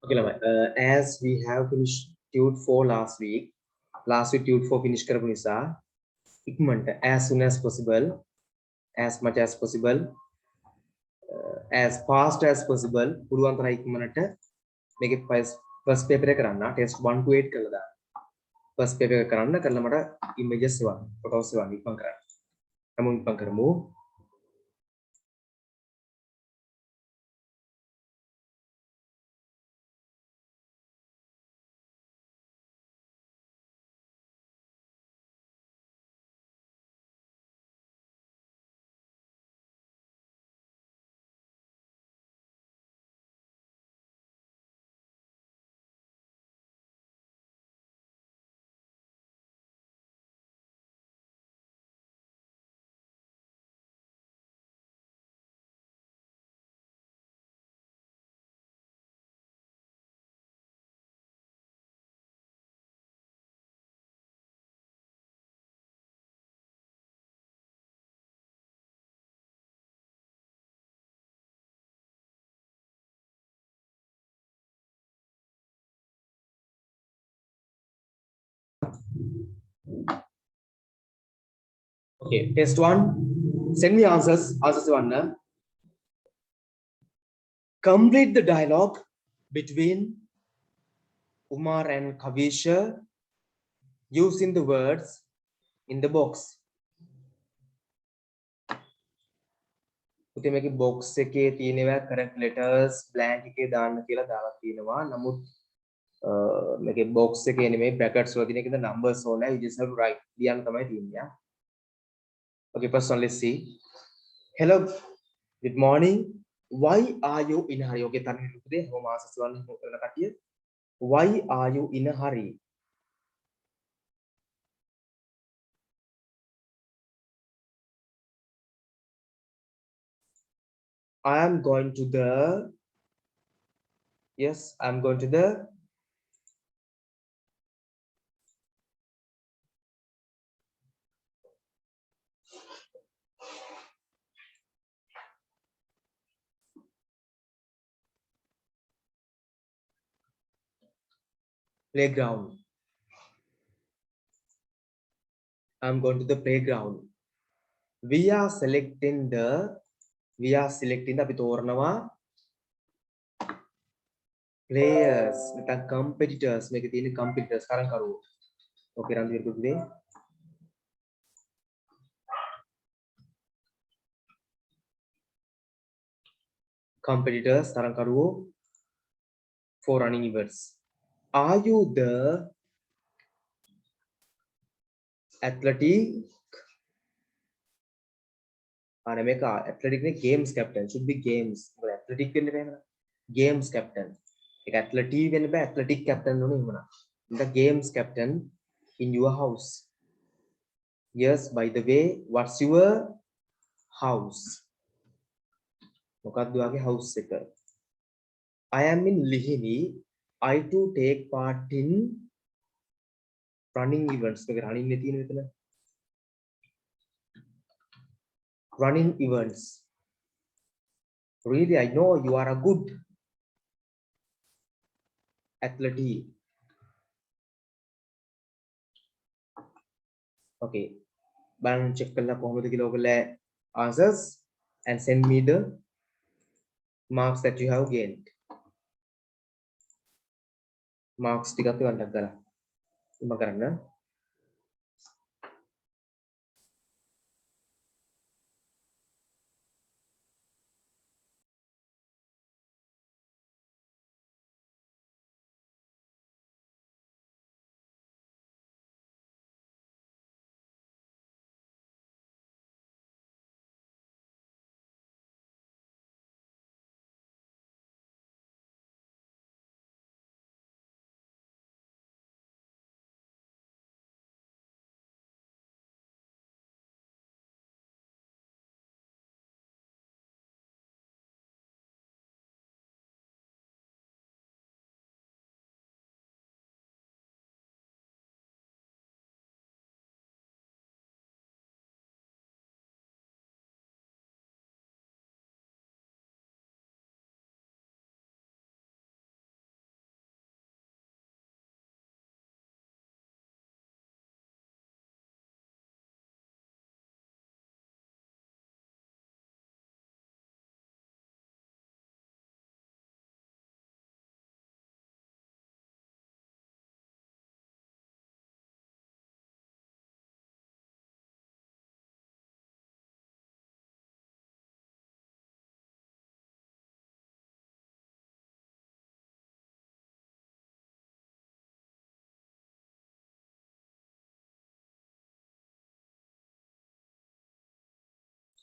Okay, Lama. As we have finished Tude 4 last week Tude 4 finished කරපු නිසා ඉක්මනට as soon as possible, as much as possible, as fast as possible පුළුවන් තරම් ඉක්මනට මේකේ first paper එක කරන්න test 1 to 8 කරලා දාන්න. first paper එක කරන්න කරලා මට images එවන්න, photos එවන්න ඉක්මන් කරන්න. නමුත් ඉක්මන් කරමු. Okay, test 1. Send me answers. Answers 1. Complete the dialogue between Umar and Kavisha using the words in the box. උතේ මේකේ box එකේ තියෙනවා correct letters blank එකේ දාන්න කියලා දාලා තියෙනවා. නමුත් මේකේ box එකේ නෙමෙයි brackets වල තියෙන එකේ numbers ඕනේ. You just have to write. ලියන්න තමයි තියෙන්නේ. Okay, first one, let's see. Hello, good morning. Why are you in a hurry? Okay, තනින් ලියුදේ. කොහොම ආසස් වන්න කරන කටිය. Why are you in a hurry? I am going to the, yes, I'm going to the playground. I'm going to the playground. We are selecting the අපි තෝරනවා players නැත්නම් competitors මේකේ තියෙන competitors තරංකරුවෝ. Okay, රන්දිර කුඩේ. Competitors තරංකරුවෝ for running events. Are you the athletic? මේක athletic නේ games captain should be games. මොකද athletic වෙන්න බෑනේ. Games captain. ඒක athletic වෙන්න බෑ athletic captain ඕනේ එහෙමනම්. The games captain in your house. Yes, by the way, what's your house? මොකක්ද ඔයාගේ house එක? I am in Lihini. I too take part in running events. මේක running නේ තියෙන මෙතන. Running events. Really, I know you are a good athlete. Okay, බලන්න check කරලා කොහොමද කියලා ඔයගොල්ලෝ answers and send me the marks that you have gained. Marks ටිකක් එවන්න කරලා ඉම කරන්න.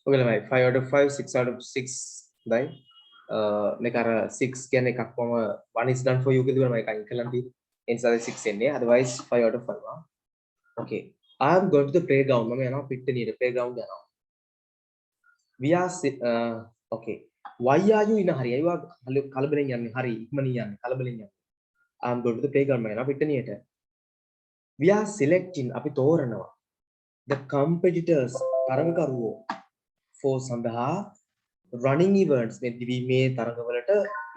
ඔක ළමයි 5 out of 5 6 out of 6 දයි මේක අර 6 කියන්නේ එකක් කොම 1 is done for you කියලා මම එක අයින් කළා තියෙන්නේ ඒ නිසා 6 එන්නේ otherwise 5 out of 5 okay I am going to the playground මම යනවා පිට්ටනියට playground යනවා we are okay why are you in a hurry අයවා කලබලෙන් යන්නේ හරි ඉක්මනින් යන්නේ කලබලෙන් යන්නේ I am going to the playground මම යනවා පිට්ටනියට we are selecting අපි තෝරනවා the competitors තරගකරුවෝ for සඳහා running events මේ දිවීමේ තරගවලට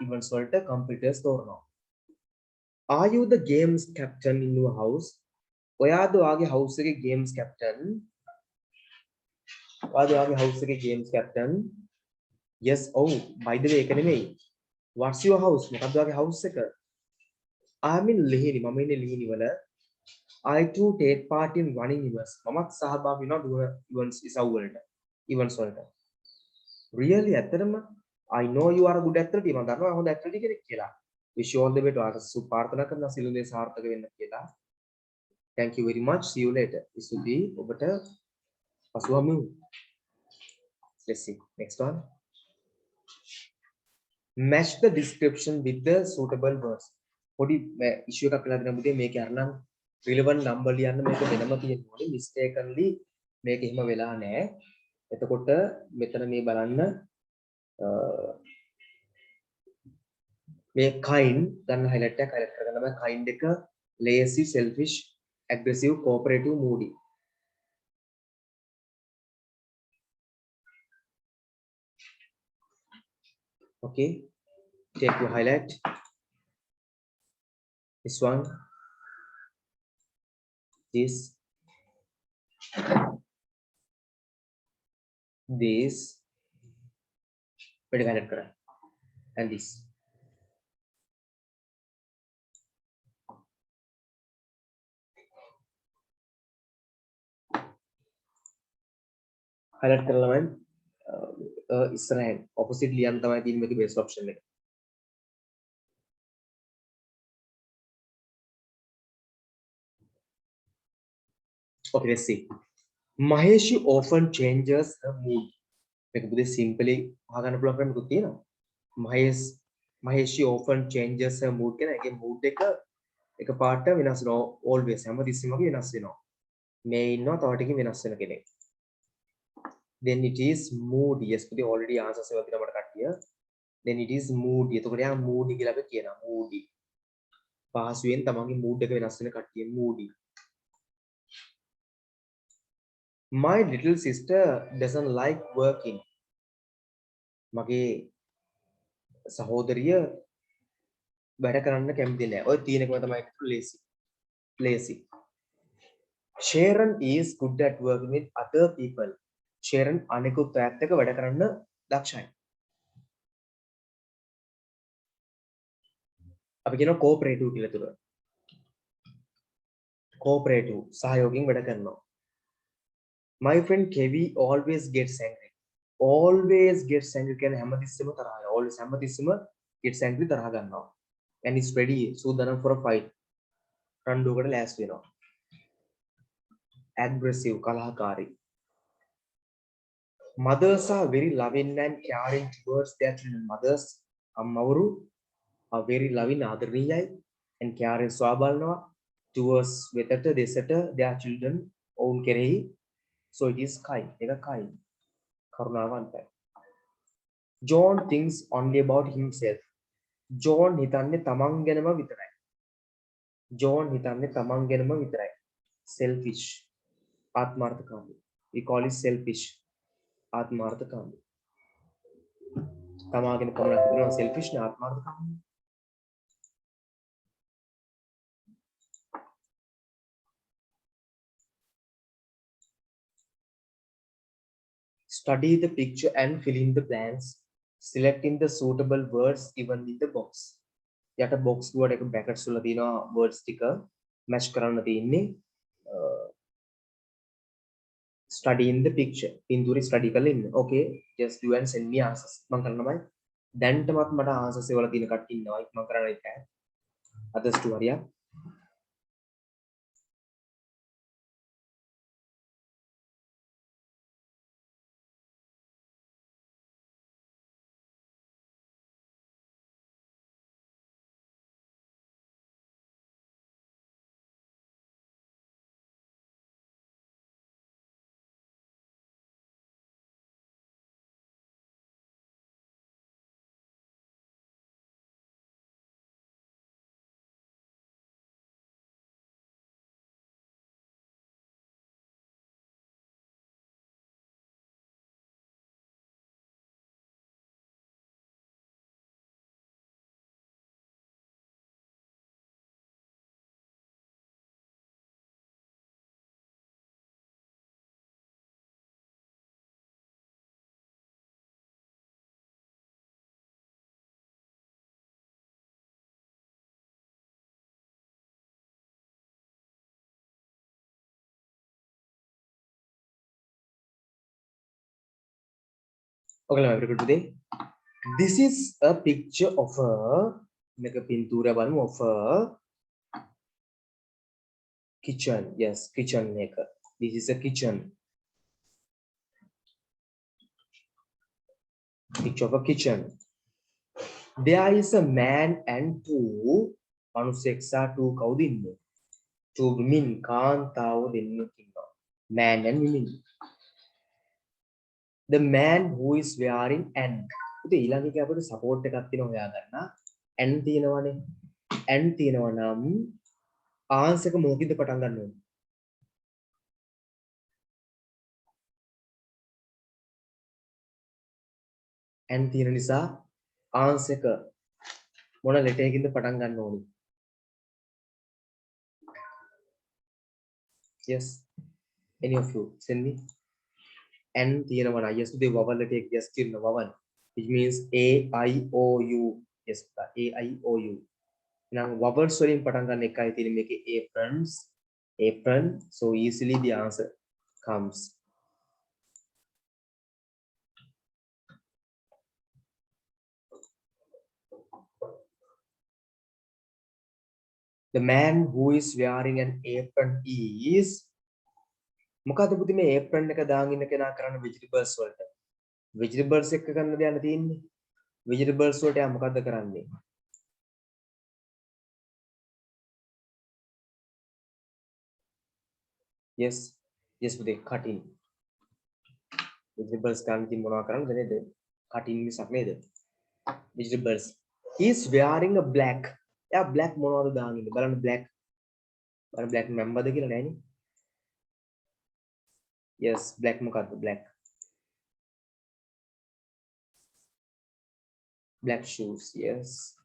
events වලට competitors තෝරනවා are you the games captain in your house ඔයාද ඔයාගේ house එකේ games captain ඔයාද ඔයාගේ house එකේ games captain yes oh by the way එක නෙමෙයි what's your house මොකක්ද ඔයාගේ house එක I'm in ලිහිණි මම ඉන්නේ ලිහිණි වල I too take part in running events මමත් සහභාගී වෙනවා දුර events ඉසව් වලට events වලට really ඇත්තටම I know you are a good athlete මම දන්නවා හොඳ athlete කෙනෙක් කියලා wish you all the way to arts ප්‍රාර්ථනා කරනවා සියලු දේ සාර්ථක වෙන්න කියලා thank you very much see you later ඉසුදී ඔබට පසුවම let's see next one match the description with the suitable words පොඩි issue එකක් කියලා දෙන්න පුතේ මේක අරනම් relevant number ලියන්න මේක වෙනම තියෙනවා mistakenly මේක එහෙම වෙලා නැහැ එතකොට මෙතන මේ බලන්න මේ kind ගන්න highlight එක highlight කරගන්න බෑ kind එක lazy selfish aggressive cooperative moody okay take your highlight this one this very highlight kara and this highlight කරලා මම ඉස්සරහින් opposite ලියන්න තමයි තියෙන්නේ මේකේ best option එක okay let's see Maheshi often changes her mood මේක පුතේ simply අහගන්න පුළුවන් ක්‍රමයක් තියෙනවා Maheshi often changes her mood කියන එකේ mood එක පාට වෙනස් වෙනවා always හැමතිස්සෙම වගේ වෙනස් වෙනවා මේ ඉන්නවා තව ටිකකින් වෙනස් වෙන කෙනෙක් then it is moody yes පුතේ already answers ඒවා දෙනවා මට කට්ටිය then it is moody එතකොට යා moody කියලා අපි කියනවා moody පහසුවෙන් තමන්ගේ mood එක වෙනස් වෙන කට්ටිය moody my little sister doesn't like working මගේ සහෝදරිය වැඩ කරන්න කැමති නැහැ ඔය තියෙන එකම තමයි lazy Sharon is good at working with other people Sharon අනිකුත් අයත් එක්ක වැඩ කරන්න දක්ෂයි අපි කියනවා cooperative කියලා තුර cooperative සහයෝගයෙන් වැඩ කරනවා My friend Kevi always gets angry කියන්නේ හැමතිස්සෙම තරහ යනවා always හැමතිස්සෙම gets angry තරහ ගන්නවා and is ready සූදානම් for a fight රණ්ඩුවකට ලෑස්ති වෙනවා aggressive කලහකාරී mothers are very loving and caring towards their children mothers අම්මවරු are very loving ආදරණීයයි and caring සුවබලනවා towards වෙතට දෙසට their children ඔවුන් කෙරෙහි so it is kind එක kind කරුණාවන්තයි John thinks only about himself John හිතන්නේ තමන් ගැනම විතරයි selfish ආත්මාර්ථකාමී we call it selfish ආත්මාර්ථකාමී තමාගෙන පමණක් හිතනවා selfish නේ ආත්මාර්ථකාමී Study the picture and fill in the blanks. Selecting the suitable words given in the box. යට box word එක brackets වල තියෙනවා words ටික match කරන්න තියෙන්නේ. Study in the picture. පින්තූරේ study කරලා ඉන්න. Okay, just do and send me answers. මම කරනමයි. දැන්ටමත් මට answers වල තියෙන කට්ටිය ඉන්නවා. මම කරන්න ඉතින්. others to හරියක්. Okay, very good today. This is a picture of a pintura of a kitchen. Yes, kitchen maker. This is a kitchen. Picture of a kitchen. There is a man and two manuseksa two kaudinne. Two women කාන්තාව දෙන්නෙක් ඉන්නවා. Man and women. The man who is wearing an. ඉතින් ඊළඟ එක අපිට support එකක් තියෙනවා හොයාගන්න. And තියෙනවනේ. And තියෙනවා නම් answer එක මොකකින්ද පටන් ගන්න ඕනේ? And තියෙන නිසා answer එක මොන letter එකකින්ද පටන් ගන්න ඕනේ? Yes. Any of you send me. And තියෙනවා නම් yes the vowel letter එක yes තියෙන vowel. Which means A I O U. Yes, A I O U. Now vowels වලින් පටන් ගන්න එකයි තියෙන්නේ මේකේ aprons. Apron. So easily the answer comes. The man who is wearing an apron is මොකද පුතේ මේ apron එක දාගෙන ඉන්න කෙනා කරන්නේ vegetables වලට. Vegetables එක ගන්න දෙයක් තියෙන්නේ. Vegetables වලට යා මොකද්ද කරන්නේ? Yes. Yes පුතේ cutting. Vegetables ගන්න ඉතින් මොනවා කරන්නද නේද? Cutting මිසක් නේද? Vegetables. He is wearing a black. යා black මොනවද දාගෙන ඉන්නේ? බලන්න black. බලන්න black memberද කියලා නෑනේ. Yes, black මොකද්ද? Black. Black shoes, yes.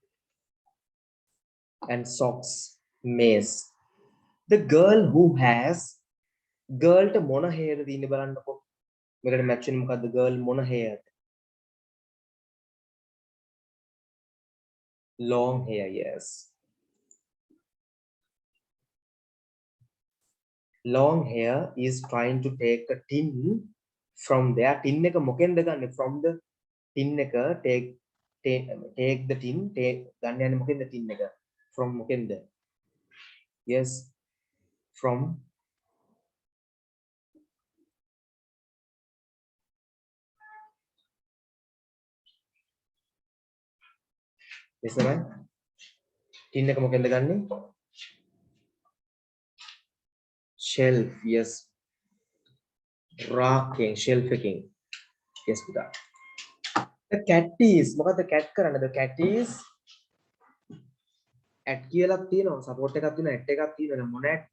And socks, mace. The girl who has girl to මොන hair දින්නේ බලන්නකො. මේකට match වෙන මොකද්ද girl මොන hair? Long hair, yes. Long hair is trying to take a tin from there. Tin එක මොකෙන්ද ගන්නෙ? From the tin එක take the tin take ගන්න යන්නේ මොකෙන්ද tin එක? From මොකෙන්ද? Yes, from yes right. Tin එක මොකෙන්ද ගන්නෙ? Shelf, yes. Racking, shelfing. Yes, පුතා. The cat is මොකද cat කරන්නේ? The cat is at කියලා තියෙනවා. support එකක් තියෙනවා, at එකක් තියෙනවා. මොන atද?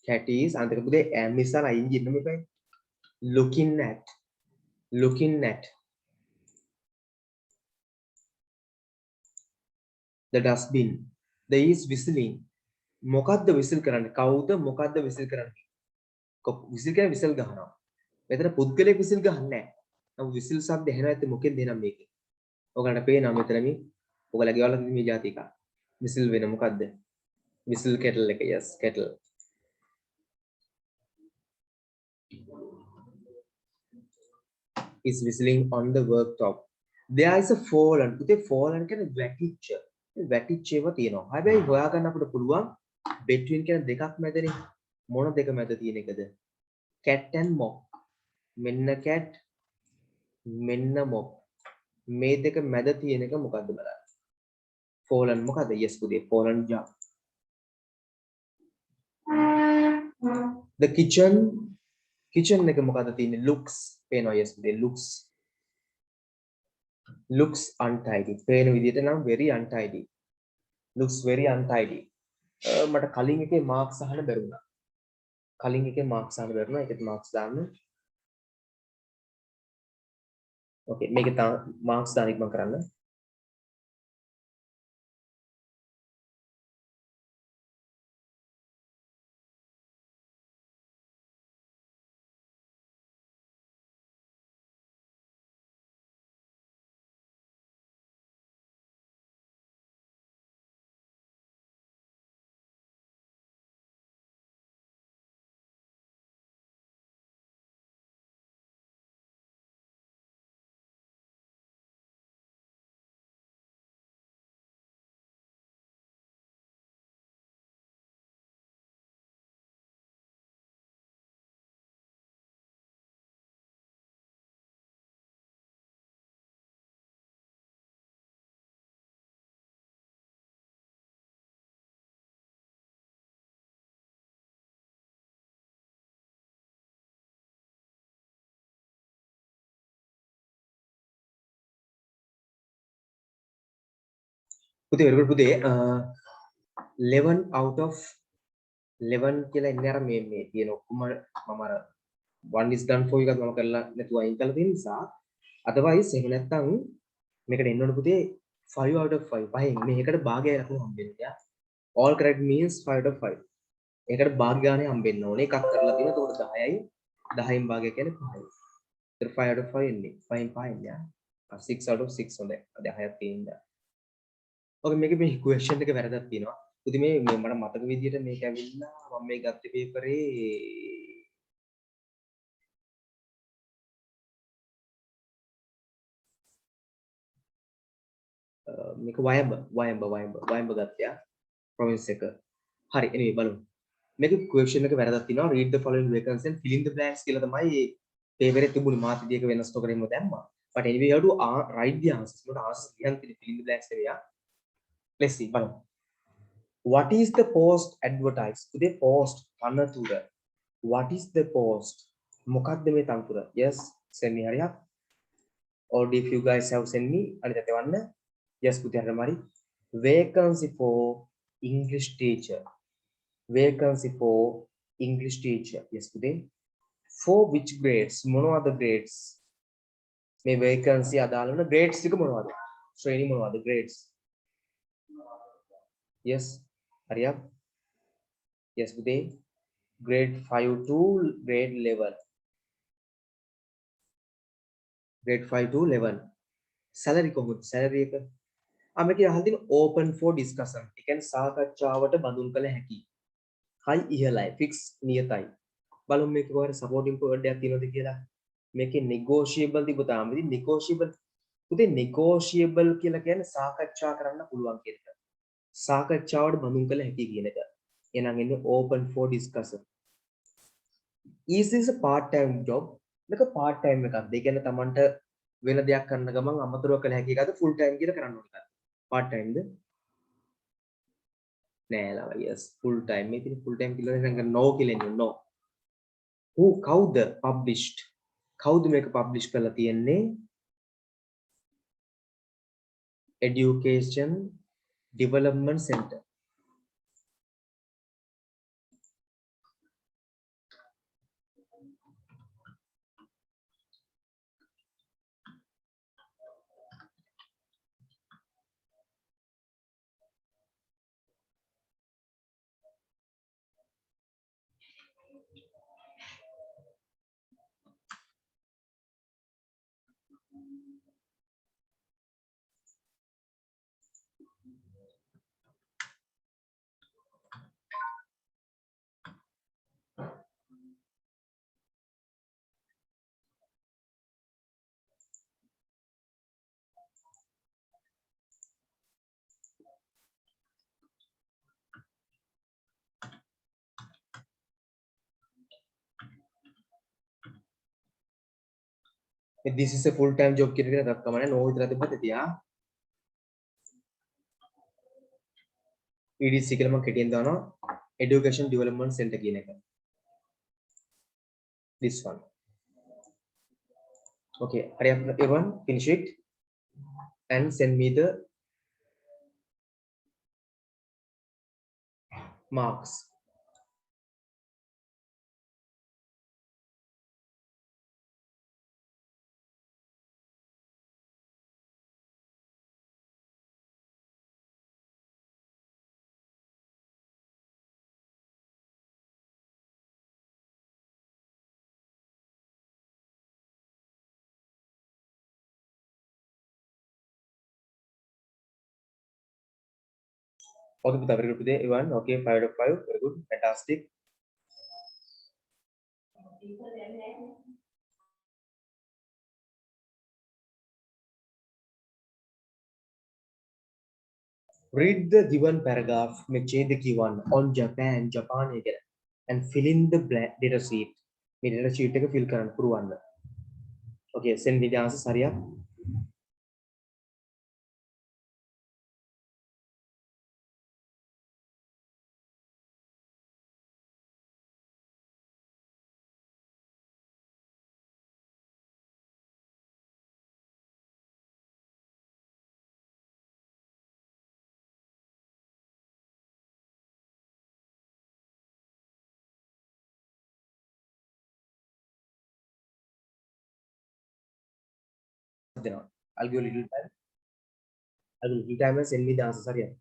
Cat is අන්තික පුතේ am ඉස්සර ing ඉන්න මේකයි. Looking at the dustbin. The is whistling. මොකද්ද whistle කරන්නේ? කවුද මොකද්ද whistle කරන්නේ? whistle කියන්නේ whistle ගහනවා. මෙතන පුද්ගලයෙක් whistle ගහන්නේ නැහැ. නම් whistle શબ્ද ඇහෙනවා ඇත්තේ මොකෙන්ද එනම් මේකේ? ඔයගලන්ට පේනවා මෙතන මේ ඔයගලගේ වල මේ જાති එක. whistle වෙන මොකද්ද? whistle kettle එක. yes, kettle. Is whistling on the worktop. There is a fallen. පුතේ fallen කියන්නේ වැටිච්ච. වැටිච්ච ඒවා තියෙනවා. හැබැයි හොයාගන්න අපිට පුළුවන් between කියන දෙකක් මැදනේ. මොන දෙක මැද තියෙන එකද? cat and mop. මෙන්න cat මෙන්න mop. මේ දෙක මැද තියෙන එක මොකද්ද බලන්න. fallen මොකද්ද? yes පුතේ fallen jar. The kitchen එක මොකද්ද තියෙන්නේ? looks පේනවා. yes පුතේ looks untidy. පේන විදිහට නම් very untidy. looks very untidy. මට කලින් එකේ මාක්ස් අහන්න බැරුණා. කලින් එකේ මාක්ස් අහන්න බැරුණා. ඒකත් මාක්ස් දාන්න. ඕකේ මේක මාක්ස් දාන්න ඉක්මන් කරන්න. පුතේ 11 out of 11 කියලා ඉන්නේ අර මේ තියෙන ඔක්කොම මම අර one is done for එකත් මම කරලා නැතුව අයින් කරලා තියෙන නිසා otherwise එහෙම නැත්නම් මේකට එන්න ඕන පුතේ 5 out of 5 පහෙන් මේකට භාගය ලකුණු හම්බෙන්නේ යා all correct means 5 out of 5 ඒකට භාග ගානේ හම්බෙන්න ඕනේ එකක් කරලා තියෙනවා එතකොට 10යි 10න් භාගය කියන්නේ 5යි ඒතර 5 out of 5 එන්නේ 5න් 5 එන්නේ යා 6 out of 6 හොඳයි 10ක් තියෙනවා ඔකේ මේකේ මේ question එක වැරදක් තියෙනවා පුතේ මේ මට මතක විදියට මේක ඇවිල්ලා මම මේ ගත්තේ පේපරේ මේක වයඹ ගත්තයා province එක හරි anyway බලමු මේක question එක වැරදක් තියෙනවා read the following vacancies and fill in the blanks කියලා තමයි paper එකේ තිබුණේ මාතෘකාවක වෙනස් නොකරෙම දැම්මා but anyway you have to write the answers not answers ලියන්න තියෙන්නේ fill in the blanks නෙවෙයි let's see බලමු what is the post advertised today post අනතුර what is the post මොකක්ද මේ තනතුර yes send me hurry up or if you guys have send me අනිත් එවන්න yes පුතේ හරියටම හරි vacancy for English teacher vacancy for English teacher yes today for which grades මොනවද grades මේ vacancy අදාළ වෙන grades ටික මොනවද ශ්‍රේණි මොනවද grades yes hurry up yes today grade 5 to grade 11 grade 5 to 11 salary කොහොමද salary එක මේක අහලා තියෙන open for discussion ඒ කියන්නේ සාකච්ඡාවට බඳුන් කළ හැකි high ඉහළයි fix නියතයි බලමු මේක කොහොමද supporting word එකක් තියෙනවද කියලා මේකේ negotiable තිබුතාම ඉතින් negotiable පුතේ negotiable කියලා කියන්නේ සාකච්ඡා කරන්න පුළුවන් කියන එක සාකච්ඡාවට බඳුන් කළ හැකි කියන එක එහෙනම් එන්නේ open for discussion is this a part time job මේක part time එකක්ද ඒ කියන්නේ Tamanට වෙන දෙයක් කරන්න ගමන් අමතරව කළ හැකි එකද full time කියලා කරන්න ඕන එකද part time ද නෑ ලා yes full time මේ තියෙන full time කියලා නේද no කියලා එන්නේ no who කවුද published කවුද මේක publish කරලා තියෙන්නේ education development center this is a full time job කියන එක නේද කමන්නේ no විතර තිබ්බත් තියා EDC කියලා මම කෙටියෙන් දානවා education development center කියන එක this one okay hurry up everyone finish it and send me the marks okay very good today everyone okay 5 out of 5 very good fantastic read the given paragraph මේ the given on Japan ජපානය ගැන and fill in the data sheet මේ data sheet එක fill කරන්න පුරවන්න okay send me the answers hurry up I'll give a little time. I'll give a little time and send me the answers. Sorry.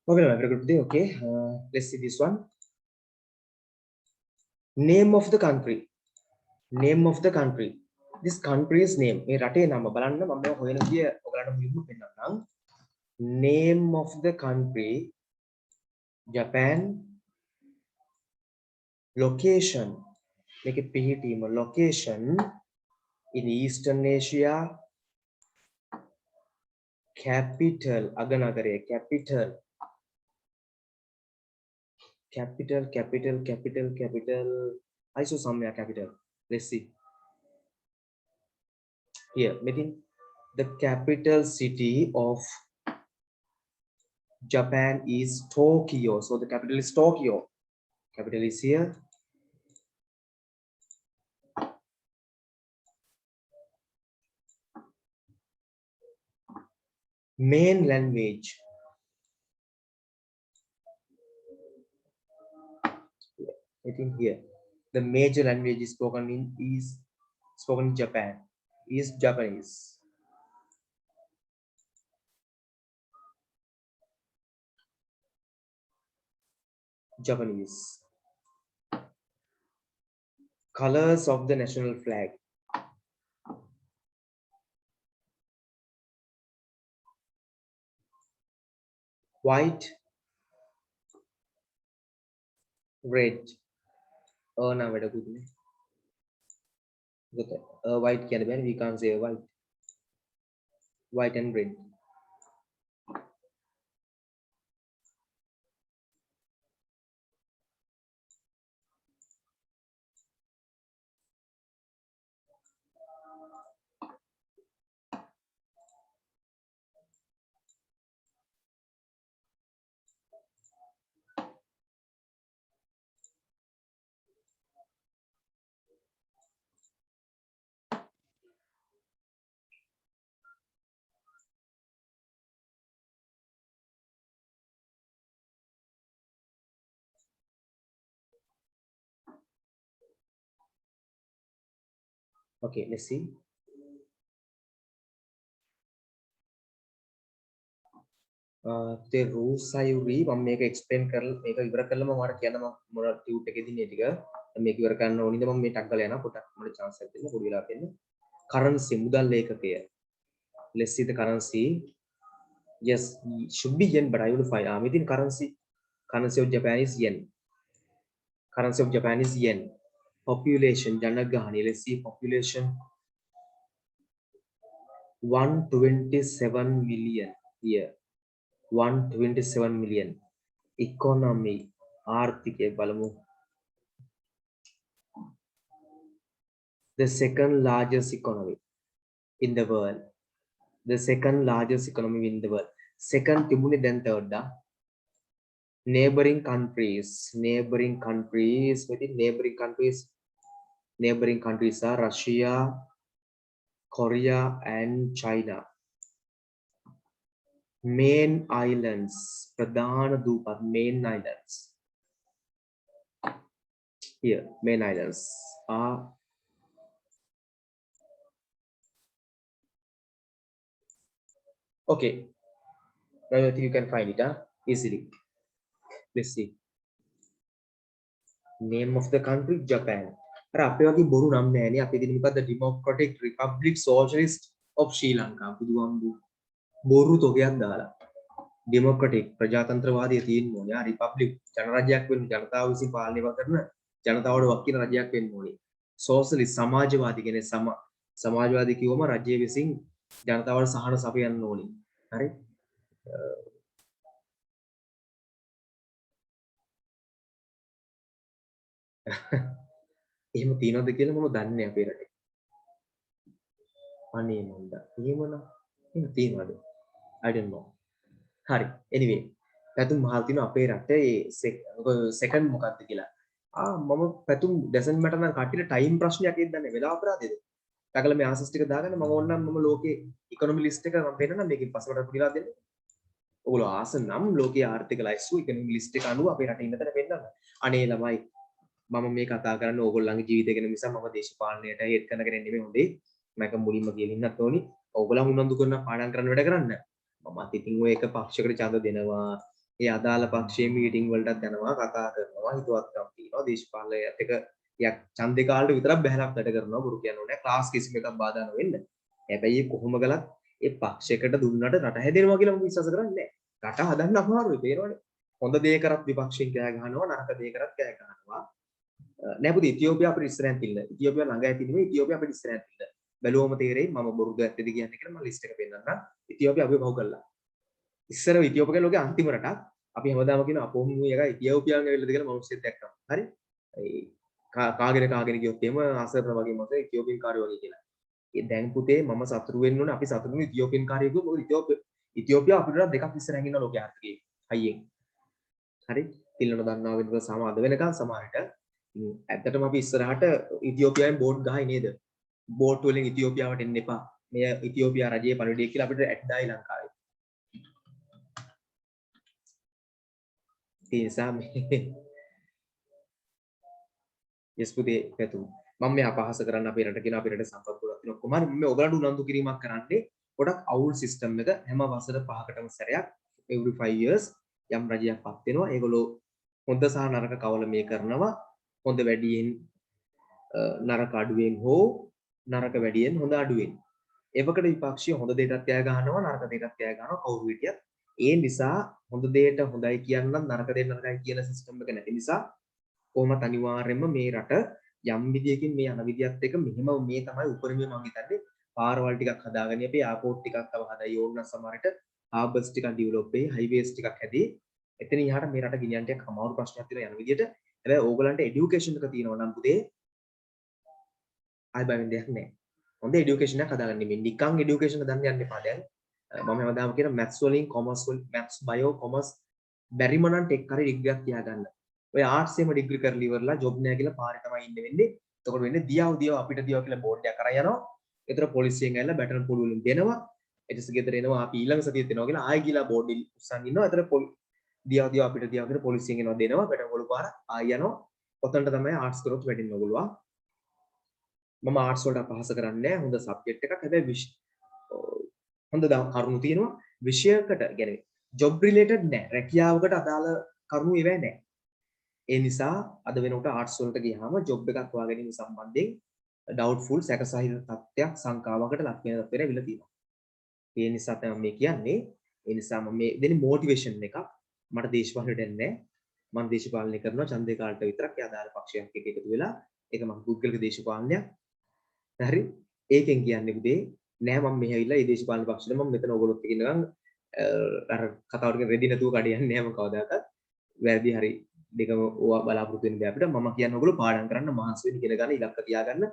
Okay, very good. Okay, let's see this one. Name of the country. Name of the country. This country's name. මේ රටේ නම බලන්න මම මේක හොයන විදිය ඔයගලන්ට මුලින්ම පෙන්නන්නම්. Name of the country. Japan. Location. මේකේ පිහිටීම location in Eastern Asia. Capital අගනගරය capital. Capital. Isosomya capital. Let's see. Here, meaning the capital city of Japan is Tokyo. So the capital is Tokyo. Capital is here. Main language. I think here. The major language is spoken in Japan. Is Japanese. Japanese. Colors of the national flag. White, red. Oh, now wait a good. White can be, we can't say white. White and red. Okay, let's see. The rules I read, මම මේක explain කරලා මේක ඉවර කරලා මම ඔයාලට කියනවා මොනවද ටියුට් එකේ දින්නේ ටික. මේක ඉවර කරන්න ඕනිද මම මේ ටක් ගාලා යනවා පොඩක් මට chance එකක් දෙන්න පොඩි වෙලාවක් දෙන්න currency මුදල් ඒකකය let's see the currency yes should be yen but I will find within currency of Japan is yen currency of Japan is yen population janagahani let's see population 127 million here 127 million economy ආර්ථිකය බලමු the second largest economy in the world the second largest economy in the world second තිබුණේ දැන් third दा neighboring countries within neighboring countries are Russia Korea and China main islands pradhana dupat main islands here main islands are okay now I think you can find it easily let's see name of the country Japan අර අපේ වගේ බොරු නම් නෑනේ අපේ දින මොකද්ද Democratic Republic Socialist of Sri Lanka බුදුහාමුදුරු බොරු තොගයක් දාලා Democratic ප්‍රජාතන්ත්‍රවාදී තියෙන්න ඕනේ Republic ජනරාජ්‍යයක් වෙන්න ජනතාව විසින් පාලනය කරන ජනතාවට වකින රජයක් වෙන්න ඕනේ Socialist සමාජවාදී කියන්නේ සමාජවාදී කිව්වම රජ්‍ය විසින් ජනතාවට සහන සපයන්න ඕනේ හරි එහෙම තියනවද කියලා මම දන්නේ අපේ රටේ. අනේ මන්ද. එහෙමනම් එහෙම තියනවද? I don't know. හරි. Anyway, පැතුම් මහල් තියෙන අපේ රටේ second මොකක්ද කියලා. මම පැතුම් doesn't matter නම් කට්ටියට time ප්‍රශ්නයක් එද්දන්නේ වෙලාව අපරාධයද? ටකල මේ ආන්සර්ස් ටික දාගන්න මම ඕනනම් මම ලෝකේ ඉකොනොමි ලිස්ට් එක මම පෙන්නනම් මේකෙන් පස්සට පුරිලා දෙන්න. ඔයගොල්ලෝ ආස නම් ලෝකයේ ආර්ථික ලයිස්තු ඉකොනොමි ලිස්ට් එක අනුව අපේ රටේ ඉන්න තැන පෙන්නන්න. අනේ ළමයි මම මේ කතා කරන්නේ ඕගොල්ලන්ගේ ජීවිතය ගැන මිසක් මම දේශපාලනයට හෙඩ් කරන කෙනෙක් නෙමෙයි හොඳේ මම මුලින්ම කියලා ඉන්නත් ඕනි ඕගොල්ලන් උනන්දු කරන පාඩම් කරන්න වැඩ කරන්න මමත් ඉතින් ඔය එක පක්ෂයකට ඡන්ද දෙනවා ඒ අදාළ පක්ෂයේ මීටින් වලටත් යනවා කතා කරනවා හිතුවක්කම් තියෙනවා දේශපාලනයත් එක යක් ඡන්දේ කාලේ විතරක් බහැලක් වැඩ කරනවා බුරු කියන්නේ නැහැ ක්ලාස් කිසිම එකක් බාධා නොවෙන්න හැබැයි කොහොම ගලත් ඒ පක්ෂයකට දුන්නට රට හැදෙනවා කියලා මම විශ්වාස කරන්නේ නැහැ රට හදන්න අමාරුයි තේරෙනවනේ හොඳ දේ කරත් විපක්ෂයෙන් කෑ ගහනවා නරක දේ කරත් කෑ ගහනවා නෑ පුතේ ඉතියෝපියා අපිට ඉස්සරහින් තිල්ල ඉතියෝපියා ළඟ ඇති නෙමෙයි ඉතියෝපියා අපිට ඉස්සරහින් තිල්ල බැලුවම තේරෙයි මම බොරුද ඇත්තද කියන්නේ කියලා මම ලිස්ට් එක පෙන්නන්නම් ඉතියෝපියා අපි පහු කළා ඉස්සර ඉතියෝපියා ලෝකේ අන්තිම රටක් අපි හැමදාම කියන අපෝ මේ එක ඉතියෝපියාන් ඇවිල්ලාද කියලා මිනිස්සුත් දැක්කම හරි ඒ කාගෙන ගියොත් එහෙම අසරණ වගේ මොකද ඉතියෝපියන් කාර්යය වගේ කියලා ඒ දැන් පුතේ මම සතුටු වෙන්න ඕනේ අපි සතුටුනේ ඉතියෝපියන් කාර්යය කිව්වොත් මොකද ඉතියෝපියා අපිට දෙකක් ඉස්සරහින් ඉන්න ලෝකයේ ආර්ථිකයේ හයියෙන් හරි තිල්ලන දන්නවා වෙනද සමාද වෙනකන් සමහරට ඇත්තටම අපි ඉස්සරහට ඉතියෝපියාවෙන් බෝඩ් ගහයි නේද බෝට් වලින් ඉතියෝපියාවට එන්න එපා මෙය ඉතියෝපියා රජයේ පණිවිඩය කියලා අපිට ඇඩ් දායි ලංකාවේ ඒ නිසා මේ යස් පුතේ පැතුම් මම මේ අපහාස කරන්න අපේ රට කියන අපේ රට සම්පත් ගොඩක් තියෙනවා කොහොමද මම ඔයගලන්ට උනන්දු කිරීමක් කරන්නේ ගොඩක් අවුල් සිස්ටම් එක හැම වසර 5කටම සැරයක් every 5 years යම් රජයක් පත් වෙනවා ඒගොල්ලෝ හොඳ සහ නරක කවල මේ කරනවා හොඳ වැඩියෙන් නරක අඩුවෙන් හෝ නරක වැඩියෙන් හොඳ අඩුවෙන් එවකට විපක්ෂය හොඳ දෙයටත් කෑ ගහනවා නරක දෙයටත් කෑ ගහනවා කවුරු හිටියත් ඒ නිසා හොඳ දෙයට හොඳයි කියන්නත් නරක දෙයට නරකයි කියන සිස්ටම් එක නැති නිසා කොහොමත් අනිවාර්යයෙන්ම මේ රට යම් විදියකින් මේ යන විදියත් එක මෙහෙම මේ තමයි උපරිමය මම හිතන්නේ පාරවල් ටිකක් හදාගන්න අපි එයාපෝට් ටිකක් තව හදයි ඕන නම් සමහරට හාබර්ස් ටිකක් ඩෙවලොප් වෙයි හයිවේස් ටිකක් හැදී එතන ඉහාට මේ රට ගෙනියන්න ටිකක් අමාරු ප්‍රශ්නයක් තියෙනවා යන විදියට හැබැයි ඕගලන්ට এডুকেෂන් එක තියෙනවා නම් පුතේ ආයි බයින් දෙයක් නැහැ. හොඳ এডুকেෂන් එකක් හදාගන්න මේ නිකන් এডুকেෂන් එක දන්න යන්න එපා දැන්. මම හැමදාම කියන මැත්ස් වලින් කොමර්ස් වලින් මැත්ස් බයෝ කොමර්ස් බැරිම නම් ටෙක් හරි ඩිග්‍රියක් තියාගන්න. ඔය ආර්ට්ස් එකම ඩිග්‍රී කරලා ඉවරලා ජොබ් නැහැ කියලා පාරේ තමයි ඉන්න වෙන්නේ. එතකොට වෙන්නේ දියාව අපිට දියාව කියලා බෝඩ් එකක් කරන් යනවා. ඒතර පොලිසියෙන් ඇවිල්ලා බැටල් පොළු වලින් දෙනවා. ඊටස් ගෙදර එනවා අපි ඊළඟ සතියෙත් එනවා කියලා ආයෙ ගිහලා බෝඩ් එක උස්සන් ඉන්නවා. ඒතර දියාව අපිට දියාව කියලා පොලිසියෙන් එනවා දෙනවා බැටල් පොළු පාර ආයෙ යනවා. ඔතනට තමයි ආර්ට්ස් කරොත් වැඩින්න ඕගොල්ලෝ. මම ආර්ට්ස් වලට අපහාස කරන්නේ නැහැ. හොඳ සබ්ජෙක්ට් එකක්. හැබැයි හොඳ කරුණු තියෙනවා. විෂයකට කියන්නේ ජොබ් රිලේටඩ් නැහැ. රැකියාවකට අදාළ කරුණු ඒවැ නැහැ. ඒ නිසා අද වෙනකොට ආර්ට්ස් වලට ගියාම ජොබ් එකක් හොයාගැනීම සම්බන්ධයෙන් ඩවුට්ෆුල් සැකසහිත තත්ත්වයක් සංකාවකට ලක් වෙන තත්ත්වයට ඇවිල්ලා තියෙනවා. ඒ නිසා තමයි මේ කියන්නේ. ඒ නිසා මම මේ දෙන්නේ මොටිවේෂන් එකක්. මට දේශපාලනයට එන්නේ නැහැ. මම දේශපාලනය කරනවා ඡන්දේ කාලට විතරක් ආදාළ පක්ෂයක් එක්ක එකතු වෙලා. ඒක මම පුද්ගලික දේශපාලනයක්. හරි. ඒකෙන් කියන්නේ පුතේ නෑ මම මෙහෙ ඇවිල්ලා මේ දේශපාලන පක්ෂෙට මම මෙතන ඕගොල්ලොත් එක්ක ඉන්නකම් අර කතාවට කියන රෙදි නැතුව කඩියන්නේ නෑ මම කවදාකවත්. වැරදි හරි දෙකම ඕවා බලාපොරොත්තු වෙන්න බෑ අපිට. මම කියන්නේ ඔයගොල්ලෝ පාඩම් කරන්න මහන්සි වෙන්න ඉගෙන ගන්න ඉලක්ක තියාගන්න.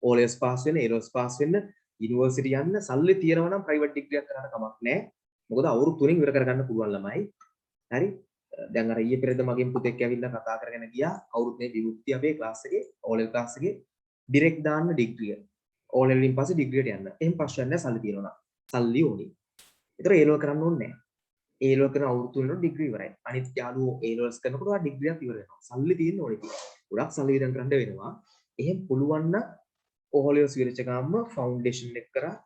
O levels පාස් වෙන්න, A levels පාස් වෙන්න, යුනිවර්සිටි යන්න, සල්ලි තියෙනවා නම් ප්‍රයිවට් ඩිග්‍රියක් කරන්න කමක් නෑ. මොකද අවුරුදු 3කින් ඉවර කරගන්න පුළුවන් ළමයි. හරි. දැන් අර ඊයේ පෙරේද මගෙන් පුතෙක් ඇවිල්ලා කතා කරගෙන ගියා. අවුරුද්දේ විමුක්තිය අපේ ක්ලාස් එකේ O level ක්ලාස් එකේ ඩිරෙක්ට් දාන්න ඩිග්‍රිය. O level වලින් පස්සේ ඩිග්‍රියට යන්න. එහෙම ප්‍රශ්නයක් නෑ සල්ලි තියෙනවා නම්. සල්ලි ඕනි. ඒතර A level කරන්න ඕනේ නෑ. A level කරන අවුරුදු 3 වෙනකොට ඩිග්‍රී ඉවරයි. අනිත් යාළුවෝ A levels කරනකොට ආ ඩිග්‍රියක් ඉවර වෙනවා. සල්ලි තියෙන්න ඕනේ කියලා. ගොඩක් සල්ලි වියදම් කරන්න වෙනවා. එහෙම පුළුවන් නම් O levels ඉවරච්ච ගාම ෆවුන්ඩේෂන් එක කරා.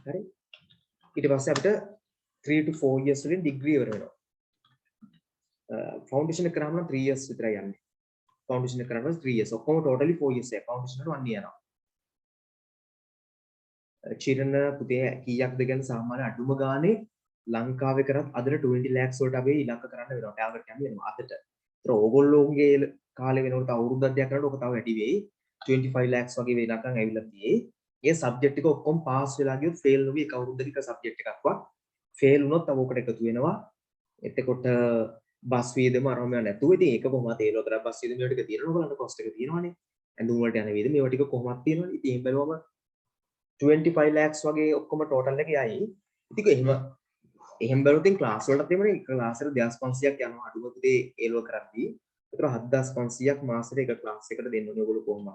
හරි. ඊට පස්සේ අපිට 3 to 4 years වලින් ඩිග්‍රී ඉවර වෙනවා. ෆවුන්ඩේෂන් එක කරාම නම් 3 years විතරයි යන්නේ. ෆවුන්ඩේෂන් එක කරාම 3 years. ඔක්කොම totally 4 years එකයි. ෆවුන්ඩේෂන් එකට 1 year යනවා. චිරණ පුතේ කීයක්ද ගැන සාමාන්‍ය අඩුම ගානේ ලංකාවේ කරත් අදට 20 lakhs වලට අපි ඉලක්ක කරන්න වෙනවා. ටාගට් යන්න වෙනවා අදට. ඒතර ඕගොල්ලෝගේ කාලේ වෙනකොට අවුරුද්දක් දෙකක් කරනකොට ඔක තව වැඩි වෙයි. 25 lakhs වගේ වෙනකන් ඇවිල්ලා තියෙයි. ඒ සබ්ජෙක්ට් එක ඔක්කොම පාස් වෙලා ගියොත් ෆේල් නොවි එක අවුරුද්දක සබ්ජෙක්ට් එකක්වත් ෆේල් වුණොත් තව ඔකට එකතු වෙනවා. එතකොට බස් වියදම අරම නැතුව ඉතින් ඒක කොහොමද තේරෙන්නේ කරා බස් වියදම ටික තියෙනවා ඔයගලන්ට කොස්ට් එක තියෙනවනේ. ඇඳුම් වලට යන වියදම මේවා ටික කොහොමද තියෙනවනේ. ඉතින් එහෙම බලුවම 25 lakhs වගේ ඔක්කොම ටෝටල් එක යයි. ඉතින් එහෙම බැලුවොත් ඉතින් ක්ලාස් වලටත් එමනේ ක්ලාස් එකට 2500ක් යනවා අඩුම පුතේ ඒලව කරද්දී. ඒතර 7500ක් මාසෙට එක ක්ලාස් එකට දෙන්න ඕනේ ඔයගොල්ලෝ කොහොමද?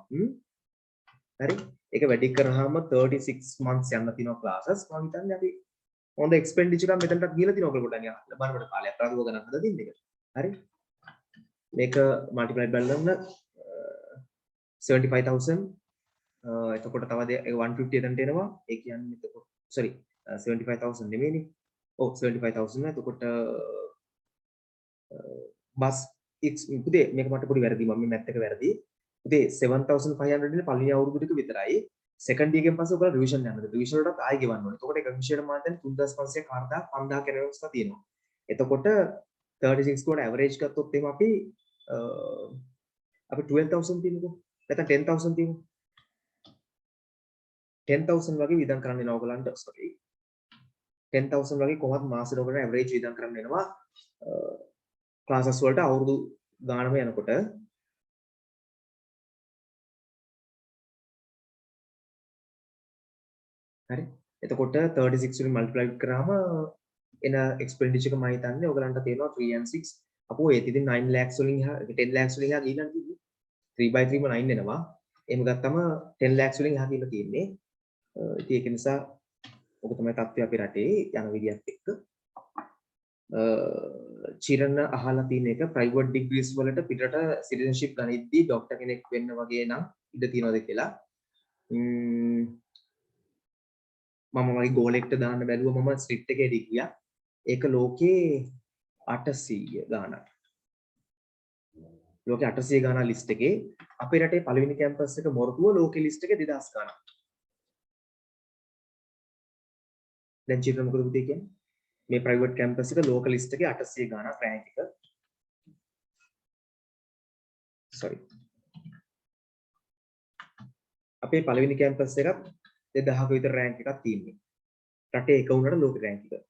හරි. ඒක වැඩි කරාම 36 months යන්න තියෙනවා ක්ලාසස්. මම හිතන්නේ අපි හොඳ එක්ස්පෙන්ඩිචර් එකක් මෙතනටත් ගිහලා තියෙනවා ඔයගොල්ලෝ පොඩ්ඩක් නිකන් බලන්න කාලයක් අරගෙන ගණන් හදලා තින්න එක. හරි. මේක මල්ටිප්ලයි බලන්න 75000 එතකොට තව 150 එතනට එනවා. ඒ කියන්නේ එතකොට sorry 75000 නෙමෙයිනේ. ඔව් 75000 එතකොට බස් පුතේ මේක මට පොඩි වැරදි මම මේ මැත් එක වැරදි. පුතේ 7500 ඉන්නේ පළවෙනි අවුරුදු ටික විතරයි. සෙකන්ඩ් එකෙන් පස්සේ ඔයාලා රිවිෂන් යනවා. රිවිෂන් වලටත් ආයෙ ගෙවන්න ඕනේ. එතකොට එක විෂයට මාත් දැන් 3500 4000 5000 කරන අවස්ථා තියෙනවා. එතකොට 36 කොට ඇවරේජ් ගත්තොත් එහෙම අපි 12000 තියෙනකෝ. නැත්නම් 10000 තියෙමු. 10000 වගේ වියදම් කරන්න වෙනවා ඔයගලන්ට. sorry. 10000 වගේ කොහොමද මාසෙට ඔයගලන්ට ඇවරේජ් වියදම් කරන්න වෙනවා. ක්ලාසස් වලට අවුරුදු ගානම යනකොට හරි. එතකොට 36 වලින් මල්ටිප්ලයි කරාම එන එක්ස්පෙන්ඩිචර් එක මම හිතන්නේ ඔයගලන්ට තේරෙනවා 3 and 6. අපෝ ඒත් ඉතින් 9 lakhs වලින් 10 lakhs වලින් එහා ගිහින් තියෙන්නේ. 3/3 ම 9 එනවා. එහෙම ගත්තම 10 lakhs වලින් එහා ගිහින් තියෙන්නේ. ඉතින් ඒක නිසා ඔක තමයි තත්ත්වය අපේ රටේ යන විදියත් එක්ක. චිරණ අහලා තියෙන එක ප්‍රයිවට් ඩිග්‍රීස් වලට පිටරට සිටිසන්ෂිප් ගනිද්දී ડોක්ටර් කෙනෙක් වෙන්න වගේ නම් ඉඩ තියනවද කියලා. මම මගේ ගෝලෙක්ට දාන්න බැලුවා මම ස්ට්‍රික්ට් එකේ ඩිග්‍රියක්. ඒක ලෝකේ 800 ගානක්. ලෝකේ 800 ගානක් ලිස්ට් එකේ අපේ රටේ පළවෙනි කැම්පස් එක මොරටුව ලෝකේ ලිස්ට් එකේ 2000 ගානක්. දැන් චිරණ මොකද පුතේ කියන්නේ? මේ ප්‍රයිවට් කැම්පස් එක ලෝකල් ලිස්ට් එකේ 800 ගානක් රෑන්ක් එක. sorry. අපේ පළවෙනි කැම්පස් එකත් 2000ක විතර රෑන්ක් එකක් තියෙන්නේ. රටේ එක වුණාට ලෝක රෑන්ක් එක.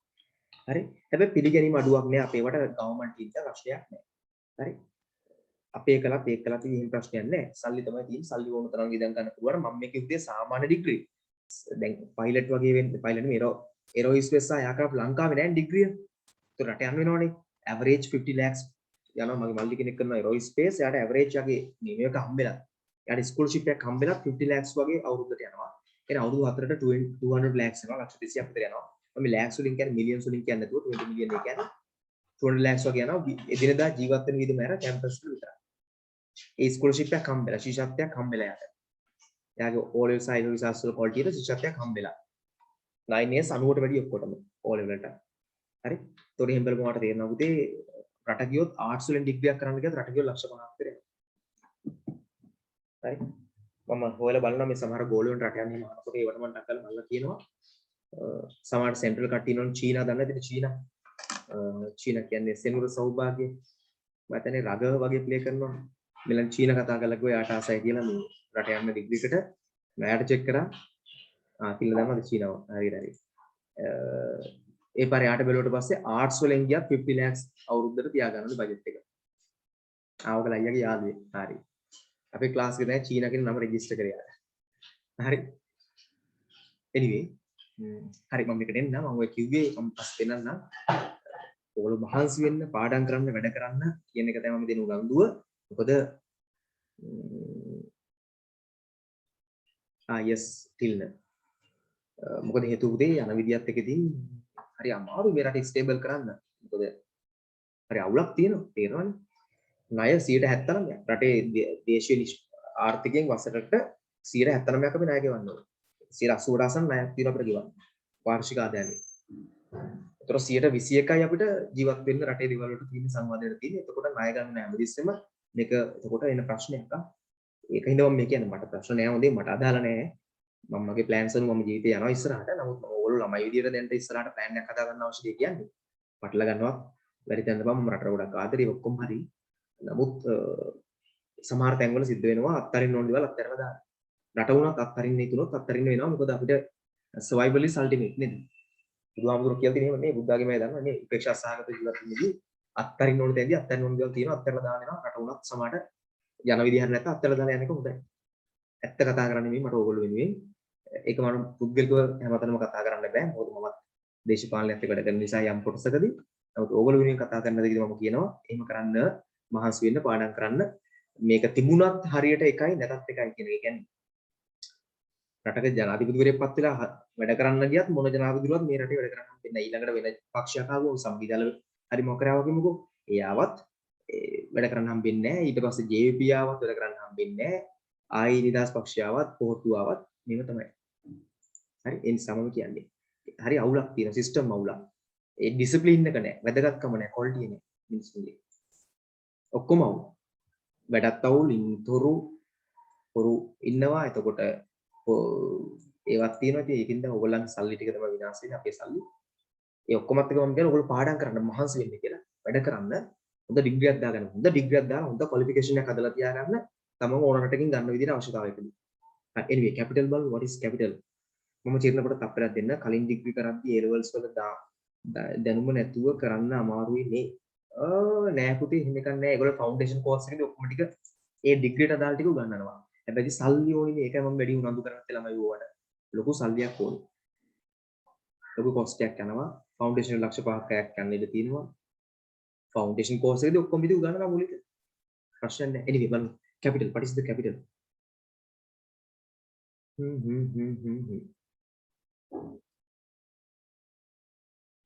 හරි. හැබැයි පිළිගැනීම අඩුවක් නෑ අපේ වට ගවර්න්මන්ට් ටීචර් ප්‍රශ්නයක් නෑ. හරි. අපේ කලත් ඒක කලත් ඉතින් ප්‍රශ්නයක් නෑ. සල්ලි තමයි තියෙන්නේ. සල්ලි ඕන තරම් ඉදන් ගන්න පුළුවන්. මම මේක කිව්වේ සාමාන්‍ය ඩිග්‍රී. දැන් පයිලට් වගේ වෙන්න පයිලට් නෙමෙයි ඒරෝස්පේස් සහ එයාක්‍රාෆ්ට් ලංකාවේ නෑ ඩිග්‍රිය. ඒතර රට යන්න වෙනවනේ. ඇවරේජ් 50 lakhs යනවා මගේ මල්ලි කෙනෙක් කරනවා ඒරෝස්පේස්. එයාට ඇවරේජ් වගේ මේක හම්බෙලා. එයාට ස්කෝලර්ෂිප් එකක් හම්බෙලා 50 lakhs වගේ අවුරුද්දට යනවා. එන අවුරුදු 4ට 200 lakhs යනවා. ලක්ෂ 200ක් විතර යනවා. මම lakhs වලින් කියන්නේ මිලියන්ස් වලින් කියන්නේ නැතුව 20 මිලියන් එක කියන්නේ 200 lakhs වගේ යනවා. එදිනදා ජීවත් වෙන විදිහම අර කැම්පස් වල විතරයි. ඒ ස්කෝලර්ෂිප් එකක් හම්බෙලා ශිෂ්‍යත්වයක් හම්බෙලා යාට. එයාගේ O level සහ IELTS රිසර්ච් වල ක්වොලිටියට ශිෂ්‍යත්වයක් හම්බෙලා. 9 years 90ට වැඩි ඔක්කොටම O level වලට. හරි. ඒතකොට එහෙම බලපුවාට තේරෙනවා පුතේ රට ගියොත් ආර්ට්ස් වලින් ඩිග්‍රියක් කරන්න ගියත් රට ගියොත් ලක්ෂ 50ක් විතර එනවා. හරි. මම හොයලා බලනවා මේ සමහර ගෝලුවන් රට යන්නේ මානකොට ඒවට මම ටක්කල බලලා කියනවා. සමහර සෙන්ට්‍රල් කට්ටිය නෝන චීනා දන්නේ නැතිනේ චීනා කියන්නේ සෙනුර සෞභාග්‍ය මම හිතන්නේ රග වගේ ප්ලේ කරනවා. මෙලන් චීන කතා කරලා ගියා යාට ආසයි කියලා මේ රට යන්න ඩිග්‍රීකට මෑට චෙක් කරා. කියලා දැම්මද චීනාව. හරි. ඒ පාර යාට බැලුවට පස්සේ ආර්ට්ස් වලින් ගියා 50 lakhs අවුරුද්දට තියාගන්න බජට් එක. ආවකල අයියාගේ යාළුවෙක්. හරි. අපේ ක්ලාස් එකේ දැන් චීනා කියන නම රෙජිස්ටර් කරේ යාළුවා. හරි. anyway හරි මම මේකට එන්න මම ඔය කිව්වේ මම පස්සේ දෙන්නම්. ඔයගොල්ලෝ මහන්සි වෙන්න පාඩම් කරන්න වැඩ කරන්න කියන එක තමයි මම දෙන උගන්දුව. මොකද yes තිල්න. මොකද හේතුව උදේ යන විදියත් එක ඉතින් හරි අමාරු මේ රට ස්ටේබල් කරන්න. මොකද හරි අවුලක් තියෙනවා තේරෙනවනේ. ණය 79ක් රටේ දේශීය ආර්ථිකයෙන් වසරකට 79ක් අපි ණය ගෙවන්න ඕනේ. 80ට ආසන්න ණයක් තියෙනවා අපිට ගෙවන්න. වාර්ෂික ආදායමේ. ඒතර 121යි අපිට ජීවත් වෙන්න රටේ දේවල් වලට තියෙන සංවාදයට තියෙන්නේ. එතකොට ණය ගන්න නෑ හැමදෙස්සෙම මේක එතකොට එන ප්‍රශ්නයක් ආ. ඒකින්ද මම මේ කියන්නේ මට ප්‍රශ්න නෑ හොඳේ මට අදාළ නෑ. මම මගේ ප්ලෑන්ස් වල මම ජීවිතේ යනවා ඉස්සරහට. නමුත් මම ඕගොල්ලෝ ළමයි විදියට දැන් ඉස්සරහට ප්ලෑන් එකක් හදා ගන්න අවශ්‍යයි කියන්නේ. පටල ගන්නවා. වැඩි තැනට බම් මම රට ගොඩක් ආදරේ ඔක්කොම හරි. නමුත් සමහර තැන්වල සිද්ධ වෙනවා අත්තරින්න ඕන දේවල් අත්හැරලා දාන්න. රට වුණත් අත්තරින්න හිතුනොත් අත්තරින්න වෙනවා. මොකද අපිට survival is ultimate නේද? බුදුහාමුදුරුවෝ කියලා තියෙන මේ බුද්ධාගමේ දන්නවා මේ උපේක්ෂා සහගත ජීවත් වෙන්නදී අත්තරින්න ඕන තැන්දී අත්හැරන්න ඕන දේවල් තියෙනවා අත්හැරලා දාන්න වෙනවා. රට වුණත් සමහරට යන විදිහ හරිය නැත්නම් අත්හැරලා දාලා යන එක හොඳයි. ඇත්ත කතා කරන්නේ මේ මට ඕගොල්ලෝ වෙනුවෙන් ඒක මම පුද්ගලිකව හැමතැනම කතා කරන්න බෑ. මොකද මම දේශපාලනයත් එක්ක වැඩ කරන නිසා යම් කොටසකදී නමුත් ඕගොල්ලෝ වෙනුවෙන් කතා කරන දෙයකදී මම කියනවා එහෙම කරන්න මහන්සි වෙන්න පාඩම් කරන්න මේක තිබුණත් හරියට එකයි නැතත් එකයි කියන එක. ඒ කියන්නේ රටක ජනාධිපතිවරයෙක් පත් වෙලා වැඩ කරන්න ගියත් මොන ජනාධිපතිවරුවත් මේ රටේ වැඩ කරන්න හම්බෙන්නේ නැහැ. ඊළඟට වෙන පක්ෂයක් ආවම සංවිධාන හරි මොකක් කරා වගේමකෝ ඒ ආවත් වැඩ කරන්න හම්බෙන්නේ නැහැ. ඊට පස්සේ JVP ආවත් වැඩ කරන්න හම්බෙන්නේ නැහැ. ආයි නිදහස් පක්ෂය ආවත් පොහොට්ටු ආවත් මේව තමයි. හරි ඒ නිසාම කියන්නේ. හරි අවුලක් තියෙන සිස්ටම් අවුලක්. ඒ ඩිසිප්ලින් එක නැහැ. වැදගත්කම නැහැ. ක්වොලිටි නැහැ මිනිස්සුන්ගේ. ඔක්කොම අවුල්. වැඩත් අවුල් ඉන්තොරු පොරු ඉන්නවා. එතකොට ඒවත් තියෙනවා. ඉතින් ඒකින්ද ඕගොල්ලන්ගේ සල්ලි ටික තමයි විනාශ වෙන්නේ අපේ සල්ලි. ඒ ඔක්කොමත් එක මම කියන ඕගොල්ලෝ පාඩම් කරන්න මහන්සි වෙන්න කියලා. වැඩ කරන්න හොඳ ඩිග්‍රියක් දාගන්න. හොඳ ඩිග්‍රියක් දාලා හොඳ ක්වොලිෆිකේෂන් එකක් හදලා තියාගන්න. තමන් ඕන රටකින් ගන්න විදිහට අවශ්‍යතාවයකදී. anyway capital බල what is capital? මම චිරණපට තප්පරයක් දෙන්න කලින් ඩිග්‍රී කරද්දී A levels වල දැනුම නැතුව කරන්න අමාරුයි නේ. නෑ පුතේ එහෙම එකක් නෑ. ඒගොල්ලෝ ෆවුන්ඩේෂන් කෝස් එකේදී ඔක්කොම ටික ඒ ඩිග්‍රීට අදාළ ටික උගන්වනවා. හැබැයි සල්ලි ඕනේ ඒකයි මම වැඩි උනන්දු කරන්නේ ළමයි ඕවට. ලොකු සල්ලියක් ඕනේ. ලොකු කොස්ට් එකක් යනවා. ෆවුන්ඩේෂන් ලක්ෂ 5ක් යන්න ඉඩ තියෙනවා. ෆවුන්ඩේෂන් කෝස් එකේදී ඔක්කොම විදි උගන්වනවා මුලික. ප්‍රශ්න නැහැ. anyway බලමු. capital what is the capital?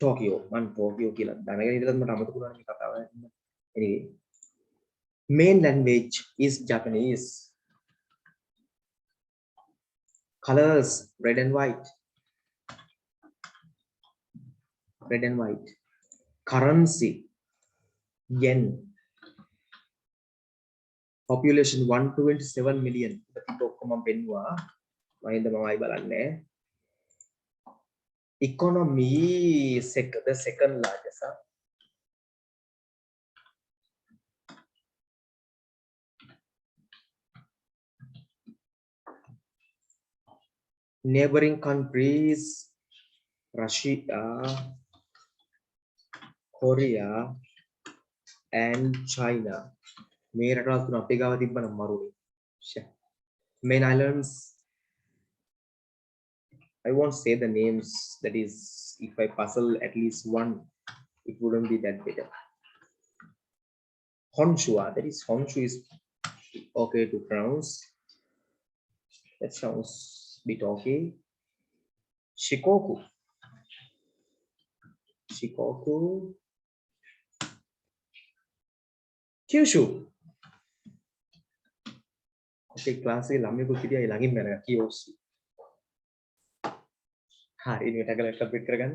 Tokyo. Man Tokyo කියලා දැනගෙන ඉඳලා මට අමතක වුණා මේ කතාව. anyway main language is Japanese. Colors red and white. Red and white. Currency yen. Population 127 million. Itu ඔක්කොම පෙන්නුවා. මම ඉඳමයි බලන්නේ. Economy the second largest. Neighboring countries Russia, Korea and China. මේ රටවල් තුන අපේ ගාව තිබ්බනම් මරුනේ. Main islands I won't say the names, that is if I puzzle at least one it wouldn't be that better. Honshu, that is Honshu is okay to pronounce. That sounds bit okay. Shikoku. Kyushu. Okay, class එකේ ළමයෙකු හිටියා ඒ ළඟින් මැරගා කියෝසි. හරි මේක ටැගල complete කරගන්න.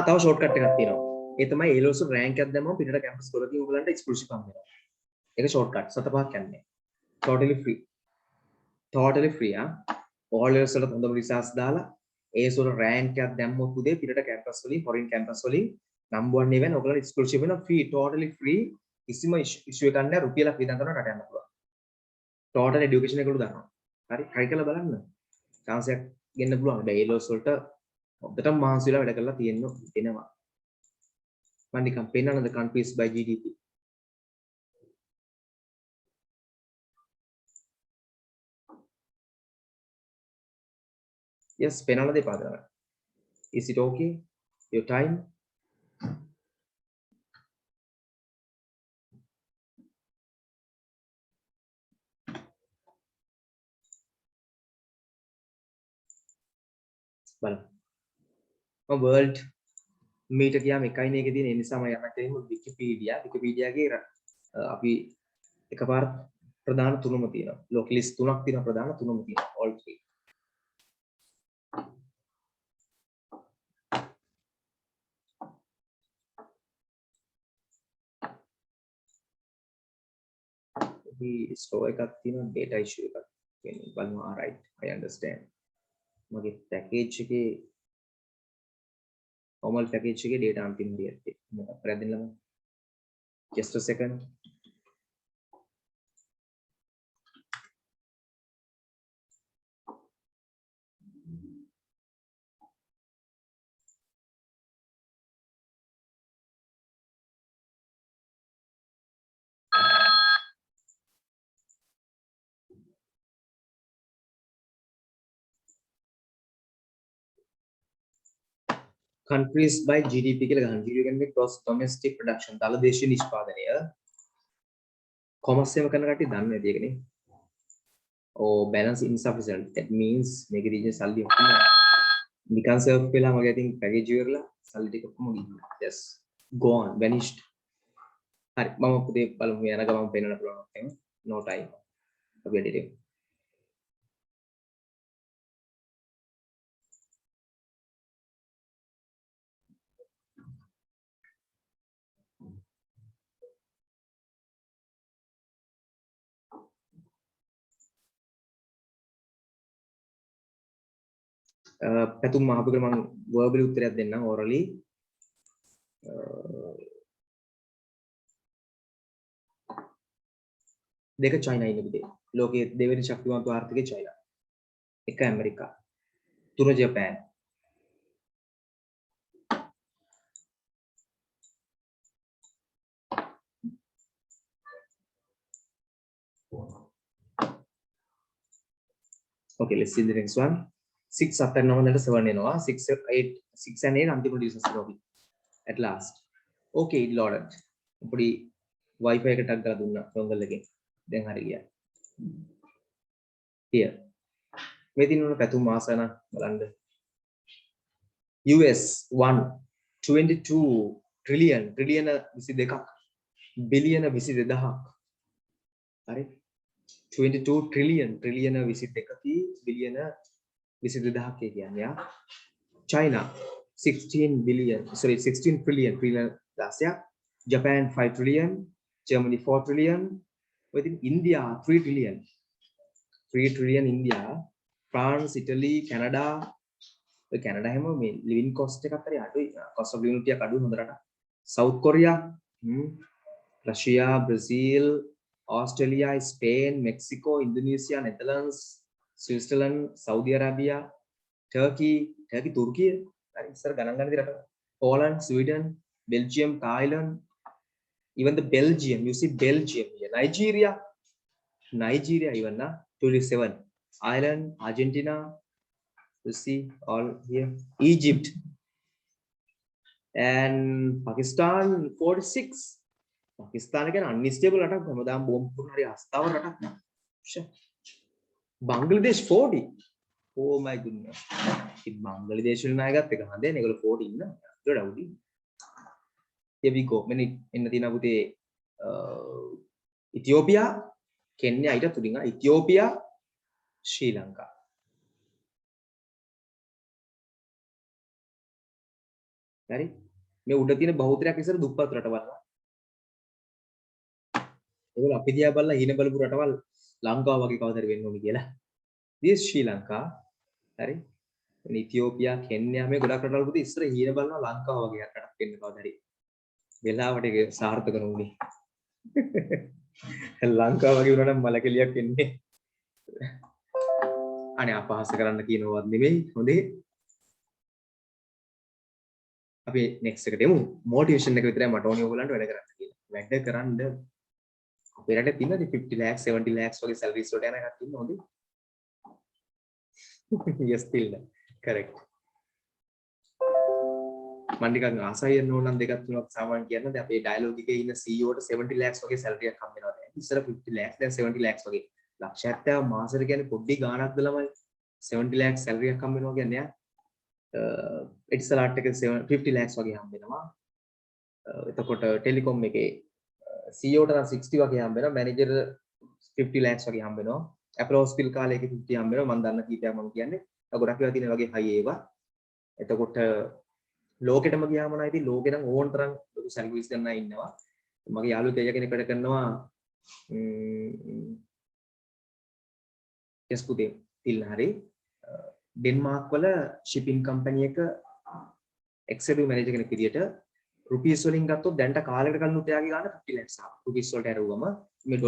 තව shortcut එකක් තියෙනවා. ඒ තමයි A levels rank එකක් දැම්මම පිටට කැම්පස් වලදී උගලන්ට exclusive හම් වෙනවා. ඒක ෂෝට්කට් 7 පහක් යන්නේ. Totally free. Totally free ආ. all levels වලට හොඳම රිසර්ච් දාලා A වල rank එකක් දැම්මොත් උදේ පිටට කැම්පස් වලින් foreign campus වලින් number 1 event ඔයගලන්ට exclusive වෙනවා free totally free කිසිම issue එකක් නැහැ රුපියලක් වියදම් කරනවා රට යන්න පුළුවන්. total education එකකට දානවා. හරි try කරලා බලන්න. chance එකක් ගෙන්න පුළුවන්. හැබැයි A levels වලට හොඳටම මහන්සි වෙලා වැඩ කරලා තියෙනවා. මම නිකන් පෙන්නනද countries by GDP. Yes, පෙන්නලා දෙපා දාන්න. Is it okay? Your time? බලන්න. මම world meet ගියාම එකයි මේකේ තියෙන ඒ නිසා මම යන්න තියෙන්නේ Wikipedia. Wikipedia ගේ අපි එකපාර ප්‍රධාන තුනම තියෙනවා. ලෝක ලිස්ට් තුනක් තියෙනවා ප්‍රධාන තුනම තියෙනවා. all three. අපි store එකක් තියෙනවා data issue එකක්. කියන්නේ බලනවා right I understand. මගේ package එකේ normal package එකේ data අන්තිම හරියට මොකක්ද කරදින්නම just a second. countries by GDP කියලා ගන්න. GDP කියන්නේ gross domestic production. දල දේශීය නිෂ්පාදනය. කොමර්ස් එකම කරන කට්ටිය දන්නේ නැති එකනේ. or balance insufficient. That means මේකේ තියෙන සල්ලි ඔක්කොම නිකන් සර්ව් වෙලා මගේ අතින් පැකේජ් ඉවරලා සල්ලි ටික ඔක්කොම ගිහින්. just gone vanished. හරි මම පුතේ බලමු යන ගමන් පෙන්නන්න පුළුවන් එහෙම. no time. අපි ඇඩිට් පැතුම් මහපුකට මම verbally උත්තරයක් දෙන්නම් orally. දෙක චයිනා ඉන්න පුතේ. ලෝකයේ දෙවෙනි ශක්තිමත් ආර්ථිකය චයිනා. එක ඇමරිකා. තුන Japan. Okay, let's see the next one. 6 up and down and 7 එනවා. 6 8 6 and 8 අන්තිම ඩිවිෂන්ස් එනවා. At last. Okay, it loaded. පොඩි wifi එකටක් දාලා දුන්නා dongle එකෙන්. දැන් හරි ගියා. Here. මේ දිනුන පැතුම් ආසන බලන්න. US 1 22 trillion 22ක් බිලියන 22000ක්. හරි. 22 trillion 22කී බිලියන 22000ක් කියන්නේ යා. China 16 trillion දාසයක්. Japan 5 trillion, Germany 4 trillion, within India 3 trillion. 3 trillion India, France, Italy, Canada. Canada හැම මේ living cost එකක් හරි අඩුයි. cost of living ටිකක් අඩුයි හොඳ රටක්. South Korea, Russia, Brazil, Australia, Spain, Mexico, Indonesia, Netherlands, Switzerland, Saudi Arabia, Turkey, Turkey, sir, Poland, Sweden, Belgium, Thailand, even the Belgium, you see Belgium here, Nigeria even na 27, Ireland, Argentina, you see all here, Egypt, and Pakistan 46. Pakistan again unstable attack, Ramadan bomb hari astawa attack. Bangladesh 40. Oh my goodness. Bangladesh වල නායකත් එක හඳේ නේ ඒගොල්ලෝ 40 ඉන්න. ඒකට Audi. Here we go. මෙන්න එන්න තියෙන පුතේ ඉතියෝපියා, කෙන්යා ඊට තුලින් ඉතියෝපියා, ශ්‍රී ලංකා. හරි මේ උඩ තියෙන බහුතරයක් ඉස්සර දුප්පත් රටවල්. ඒගොල්ලෝ අපි දිහා බලලා හීන බලපු රටවල් ලංකාව වගේ කවදාද වෙන්න ඕනි කියලා. this ශ්‍රී ලංකා හරි ඉතියෝපියා කෙන්යා මේ ගොඩක් රටවල් පුතේ ඉස්සර හීන බලනවා ලංකාව වගේ රටක් වෙන්න කවදාද හරි. වෙලාවට ඒක සාර්ථක නොවුනේ. ලංකාව වගේ වුණා නම් මලකෙලියක් වෙන්නේ. අනේ අපහාස කරන්න කියනවත් නෙමෙයි හොඳේ. අපි next එකට යමු. motivation එක විතරයි මට ඕනේ ඔයගොල්ලන්ට වැඩ කරන්න කියලා. වැඩ කරන්න අපේ රටේ තියෙන 50 lakhs 70 lakhs වගේ salaries වලට යන එකක් තියෙන හොඳේ. yes still correct. මම නිකන් ආසයි යන්න ඕන නම් දෙකක් තුනක් සාමාන්‍ය කියන්න. දැන් අපේ dialogue එකේ ඉන්න CEO ට 70 lakhs වගේ salary එකක් හම්බ වෙනවා දැන්. ඉස්සර 50 lakhs දැන් 70 lakhs වගේ. ලක්ෂ 70 මාසෙට කියන්නේ පොඩි ගාණක්ද ළමයි. 70 lakhs salary එකක් හම්බ වෙනවා කියන්නේ එටිසලාට් එක 50 lakhs වගේ හම්බ වෙනවා. එතකොට ටෙලිකොම් එකේ CEO ට නම් 60 වගේ හම්බ වෙනවා. මැනේජර් 50 lakhs වගේ හම්බ වෙනවා. ඇප්ලෝස් පිල් කාලේ එකේ 50 හම්බ වෙනවා. මම දන්න කීපයක් මම කියන්නේ. ගොඩක් වෙලා තියෙන වගේ හයි ඒවා. එතකොට ලෝකෙටම ගියාම නම් ඉතින් ලෝකේ නම් ඕන තරම් ලොකු සර්විස් ගන්න අය ඉන්නවා. මගේ යාළුවෙක් දෙය කෙනෙක් වැඩ කරනවා yes පුතේ තිල්න හරි ඩෙන්මාර්ක් වල shipping company එක executive manager කෙනෙක් විදියට රුපීස් වලින් ගත්තොත් දැන්ට කාලයකට කලින් උටයාගේ ගන්න 50 lakhs ආවා. රුපීස් වලට ඇරුවම මේ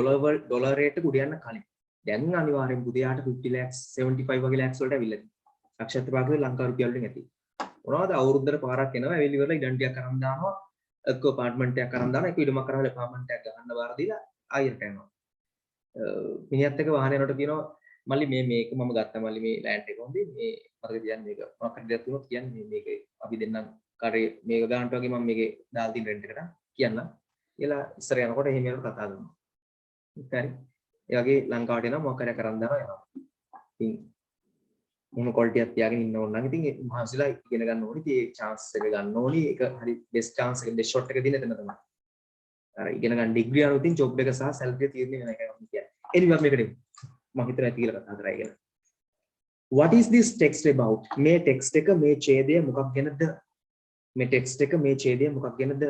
ඩොලර් රේට් එක උඩ යන්න කලින්. දැන් අනිවාර්යෙන් පුතේට 50 lakhs 75 වගේ lakhs වලට අවිල්ලා තියෙනවා. ලක්ෂ 7 ලංකා රුපියල් වලින් ඇති. මොනවද අවුරුද්දට පාරක් එනවා ඇවිල්ලි ඉවරලා ඉඩන්ටියක් අරන් දානවා එක්ක අපාර්ට්මන්ට් එකක් අරන් දානවා එක්ක ඉඩමක් කරලා අපාර්ට්මන්ට් එකක් ගහන්න බාර දීලා ආයෙත් යනවා මිනිහත් එක්ක වාහනේ යනකොට කියනවා මල්ලි මේක මම ගත්තා මල්ලි මේ ලෑන්ඩ් එක හොඳේ මේ මට කියන්නේ මේක මොකක් හරි දෙයක් තුනක් කියන්නේ මේක අපි දෙන්නම් කරේ මේක ගන්නට වගේ මම මේකේ දාලා තියෙන රෙන්ට් එකට කියන්නම් කියලා ඉස්සර යනකොට එහෙම යනකොට කතා කරනවා හරි ඒ වගේ ලංකාවට එනවා මොකක් හරි කරන් දානවා යනවා ඉතින් මොන ක්වොලිටි එකක් තියාගෙන ඉන්න ඕන නම් ඉතින් මහන්සිලා ඉගෙන ගන්න ඕනේ. ඉතින් ඒ chance එක ගන්න ඕනේ. ඒක හරි best chance එක best shot එක දෙන්න එතන තමයි. අර ඉගෙන ගන්න ඩිග්‍රී අනුව ඉතින් job එක සහ salary එක තීරණය වෙන එකයි මම කියන්නේ. anyway මේකට මම හිතනවා ඇති කියලා කතා කරා ඉගෙන. What is this text about? මේ text එක මේ ඡේදය මොකක් ගැනද? මේ text එක මේ ඡේදය මොකක් ගැනද?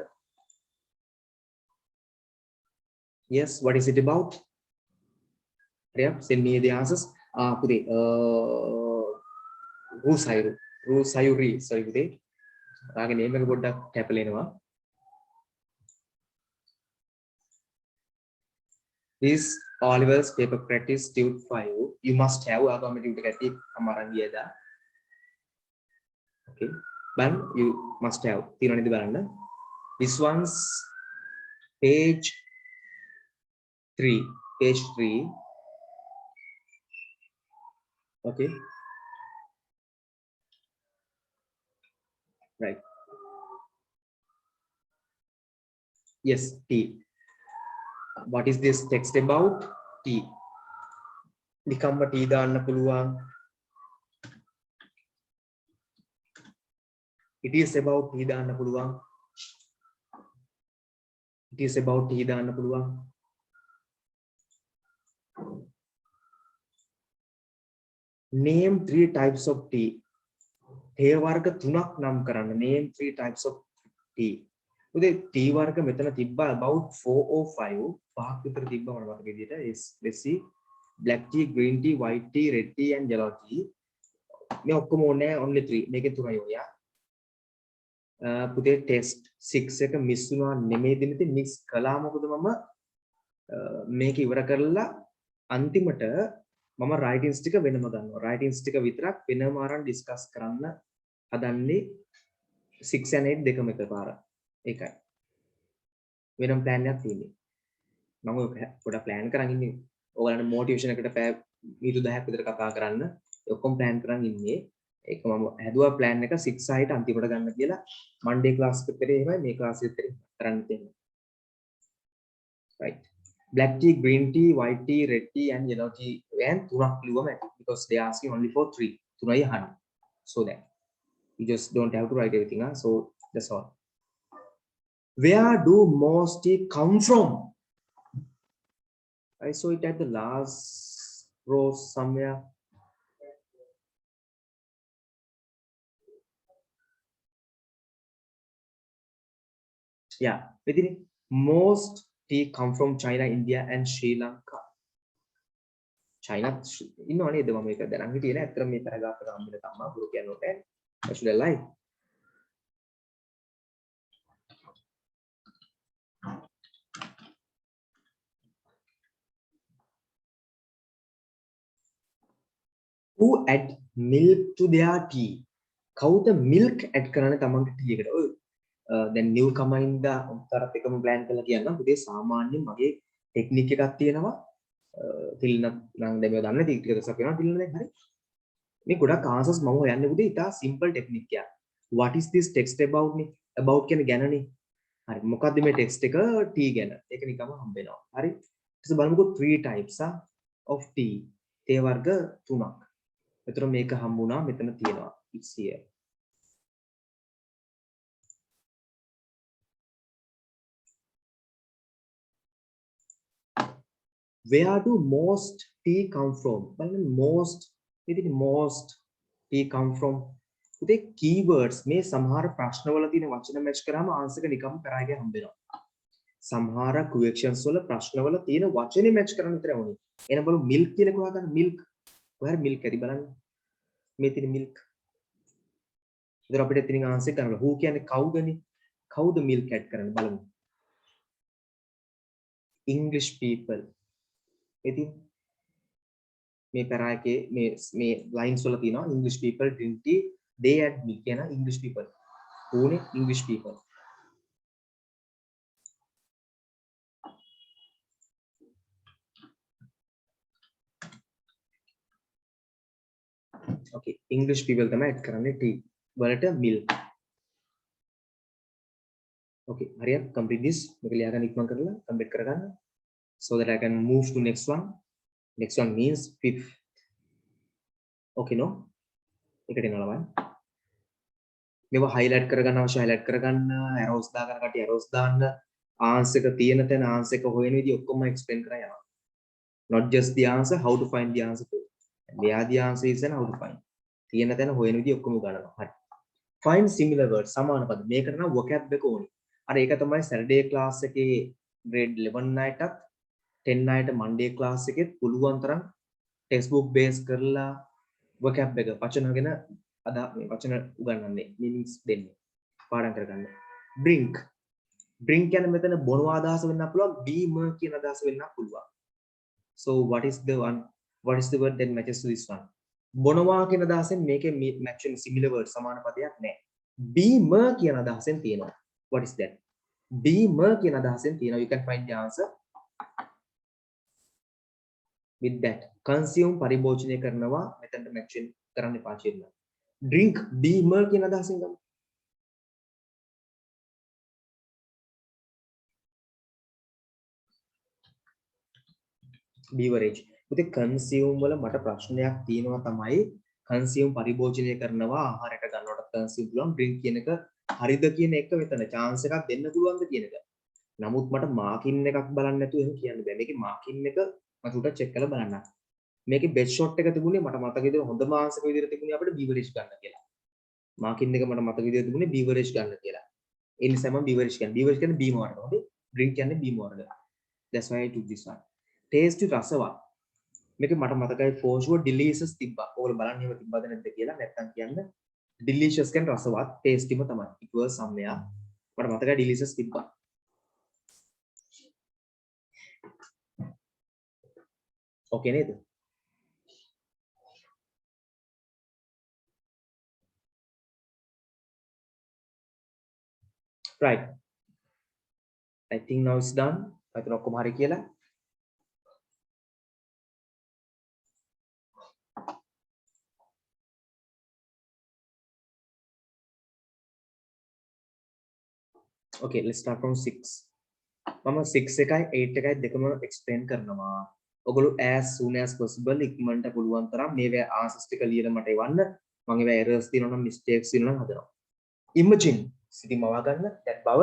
Yes, what is it about? Yeah, send me the answers. පුතේ Sayuri sorry පුතේ ආගේ නේම් එක පොඩ්ඩක් කැපලෙනවා this Oliver's paper practice tude 5 you must have ආගම tude එක ඇති අමාරන් ගියදා okay but you must have තියෙනවද බලන්න this one's page 3 okay right yes tea what is this text about tea නිකම්ම tea දාන්න පුළුවන් it is about tea දාන්න පුළුවන් it is about tea දාන්න පුළුවන් name 3 types of tea තේ වර්ග තුනක් නම් කරන්න name 3 types of tea උදේ tea වර්ග මෙතන තිබ්බා about 4 or 5 පහක් විතර තිබ්බා මම වගේ විදිහට let's see black tea green tea white tea red tea and yellow tea මේ ඔක්කොම ඕනේ only 3 මේකේ තුනයි ඔය පුතේ test 6 එක මිස් වුණා නෙමෙයි දෙන්නේ මිස් කළා මොකද මම මේක ඉවර කරලා අන්තිමට මම writings ටික වෙනම ගන්නවා writings ටික විතරක් වෙනම අරන් ඩිස්කස් කරන්න හදන්නේ 6 and 8 දෙකම එකපාර ඒකයි වෙනම plan එකක් තියෙන්නේ මම පොඩක් plan කරන් ඉන්නේ ඔයාලට motivation එකට මිනිත්තු 10ක් විතර කතා කරන්න ඔක්කොම plan කරන් ඉන්නේ ඒක මම හැදුවා plan එක 6 6ට අන්තිමට ගන්න කියලා Monday class එකේ එහෙමයි මේ class එකේ කරන්න තියෙන්නේ right black tea green tea white tea red tea and yellow tea and තුනක් ලියුවම ඇති because they are asking only for 3 තුනයි අහන්න so that you just don't have to write everything so that's all where do most tea come from I saw it at the last row somewhere Yeah, within most tea come from China, India and Sri Lanka. China ඉන්නවනේ මම මේක දැනන් හිටියේ නෑ අතන මේ paragraph එක හම්බෙලා තමයි ගුරු කියනකොට actually live. Who add milk to their tea? කවුද milk add කරන්නේ තමන්ගේ tea එකට? ඔය දැන් new comer ඉඳලා උත්තරත් එකම plan කරලා කියන්නම්. පුතේ සාමාන්‍යයෙන් මගේ ටෙක්නික් එකක් තියෙනවා. තිල්න නම් දැන් මේක දන්නේ ටික ටික වෙනවා තිල්න දැන් හරි. මේ ගොඩක් answers මම හොයන්නේ පුතේ ඉතා simple ටෙක්නික් එකක්. What is this text about නේ? About කියන්නේ ගැනනේ. හරි මොකද්ද මේ ටෙක්ස්ට් එක tea ගැන? ඒක නිකම්ම හම්බ වෙනවා. හරි. ඊට බලමුකෝ 3 types of tea. තේ වර්ග 3ක්. එතකොට මේක හම්බුණා මෙතන තියෙනවා. It's here. Where do most tea come from? බලන්න most ඉතින් most tea come from. උදේ keywords මේ සමහර ප්‍රශ්නවල තියෙන වචන මැච් කරාම ආන්සර් එක නිකම්ම කරාගෙන හම්බ වෙනවා. සමහර questions වල ප්‍රශ්නවල තියෙන වචනේ මැච් කරන්න විතරයි ඕනේ. එහෙනම් බලමු milk කියන එක හොයාගන්න milk. ඔයාලා milk ඇති බලන්න. මේ තියෙන milk. ඉතින් අපිට එතනින් ආන්සර් ගන්න. who කියන්නේ කවුදනේ? කවුද milk add කරන්නේ බලමු. English people. ඉතින් මේ පැරායකේ මේ lines වල තියෙනවා English people drink tea they add milk කියන English people. whoනේ English people. Okay, English people තමයි add කරන්නේ tea වලට milk. Okay, හරියට complete this. මේක ලියා ගන්න ඉක්මන් කරලා complete කරගන්න. So that I can move to next one. Next one means fifth. Okay, no? එකට එනවා බලන්න. මේවා highlight කරගන්න අවශ්‍ය highlight කරගන්න, arrows දාගන්න කටි arrows දාන්න, answer එක තියෙන තැන answer එක හොයන විදිහ ඔක්කොම explain කරලා යනවා. Not just the answer, how to find the answer too. Where the answer is and how to find. තියෙන තැන හොයන විදිහ ඔක්කොම ගන්නවා. හරි. Find similar words. සමාන පද. මේකට නම් vocab එක ඕනේ. අර ඒක තමයි Saturday class එකේ grade 11 අයටත් 10 අයට Monday class එකෙත් පුළුවන් තරම් textbook base කරලා vocab එක වචන ගැන අදා මේ වචන උගන්වන්නේ meanings දෙන්නේ පාඩම් කරගන්න. Drink. Drink කියන්නේ මෙතන බොනවා අදහස වෙන්න පුළුවන්, බීම කියන අදහස වෙන්න පුළුවන්. So what is the word that matches to this one? බොනවා කියන අදහසෙන් මේකේ match වෙන similar word සමාන පදයක් නැහැ. බීම කියන අදහසෙන් තියෙනවා. What is that? බීම කියන අදහසෙන් තියෙනවා. You can find the answer with that. Consume පරිභෝජනය කරනවා මෙතනට match කරන්න එපා කියලා. Drink බීම කියන අදහසෙන් ගමු. beverage. උදේ consume වල මට ප්‍රශ්නයක් තියෙනවා තමයි consume පරිභෝජනය කරනවා ආහාරයට ගන්නකොට consume පුළුවන් drink කියන එක හරිද කියන එක මෙතන chance එකක් දෙන්න පුළුවන්ද කියන එක. නමුත් මට marking එකක් බලන්න නැතුව එහෙම කියන්න බෑ. මේකේ marking එක මම උඩ check කරලා බලන්න. මේකේ best shot එක තිබුණේ මට මතක විදිහට හොඳම answer එක විදිහට තිබුණේ අපිට beverage ගන්න කියලා. marking එක මට මතක විදිහට තිබුණේ beverage ගන්න කියලා. ඒ නිසා මම beverage කියන්නේ. beverage කියන්නේ බීම වර්ග. හොඳේ. drink කියන්නේ බීම වර්ග. That's why I took this one. Taste රසවත්. මේක මට මතකයි for sure delicious තිබ්බා. ඕගොල්ලෝ බලන්න එහෙම තිබ්බද නැද්ද කියලා නැත්තම් කියන්න. delicious කියන්නේ රසවත්, tasty ම තමයි. it was somewhere. මට මතකයි delicious තිබ්බා. okay නේද? right. I think now it's done. අතන ඔක්කොම හරි කියලා. Okay, let's start from 6. මම 6 එකයි 8 එකයි දෙකම explain කරනවා. ඔයගොල්ලෝ as soon as possible ඉක්මනට පුළුවන් තරම් මේවා answers ටික ලියලා මට එවන්න. මම ඒවා errors තියෙනවා නම් mistakes තියෙනවා නම් හදනවා. Imagine සිටි මවා ගන්න that බව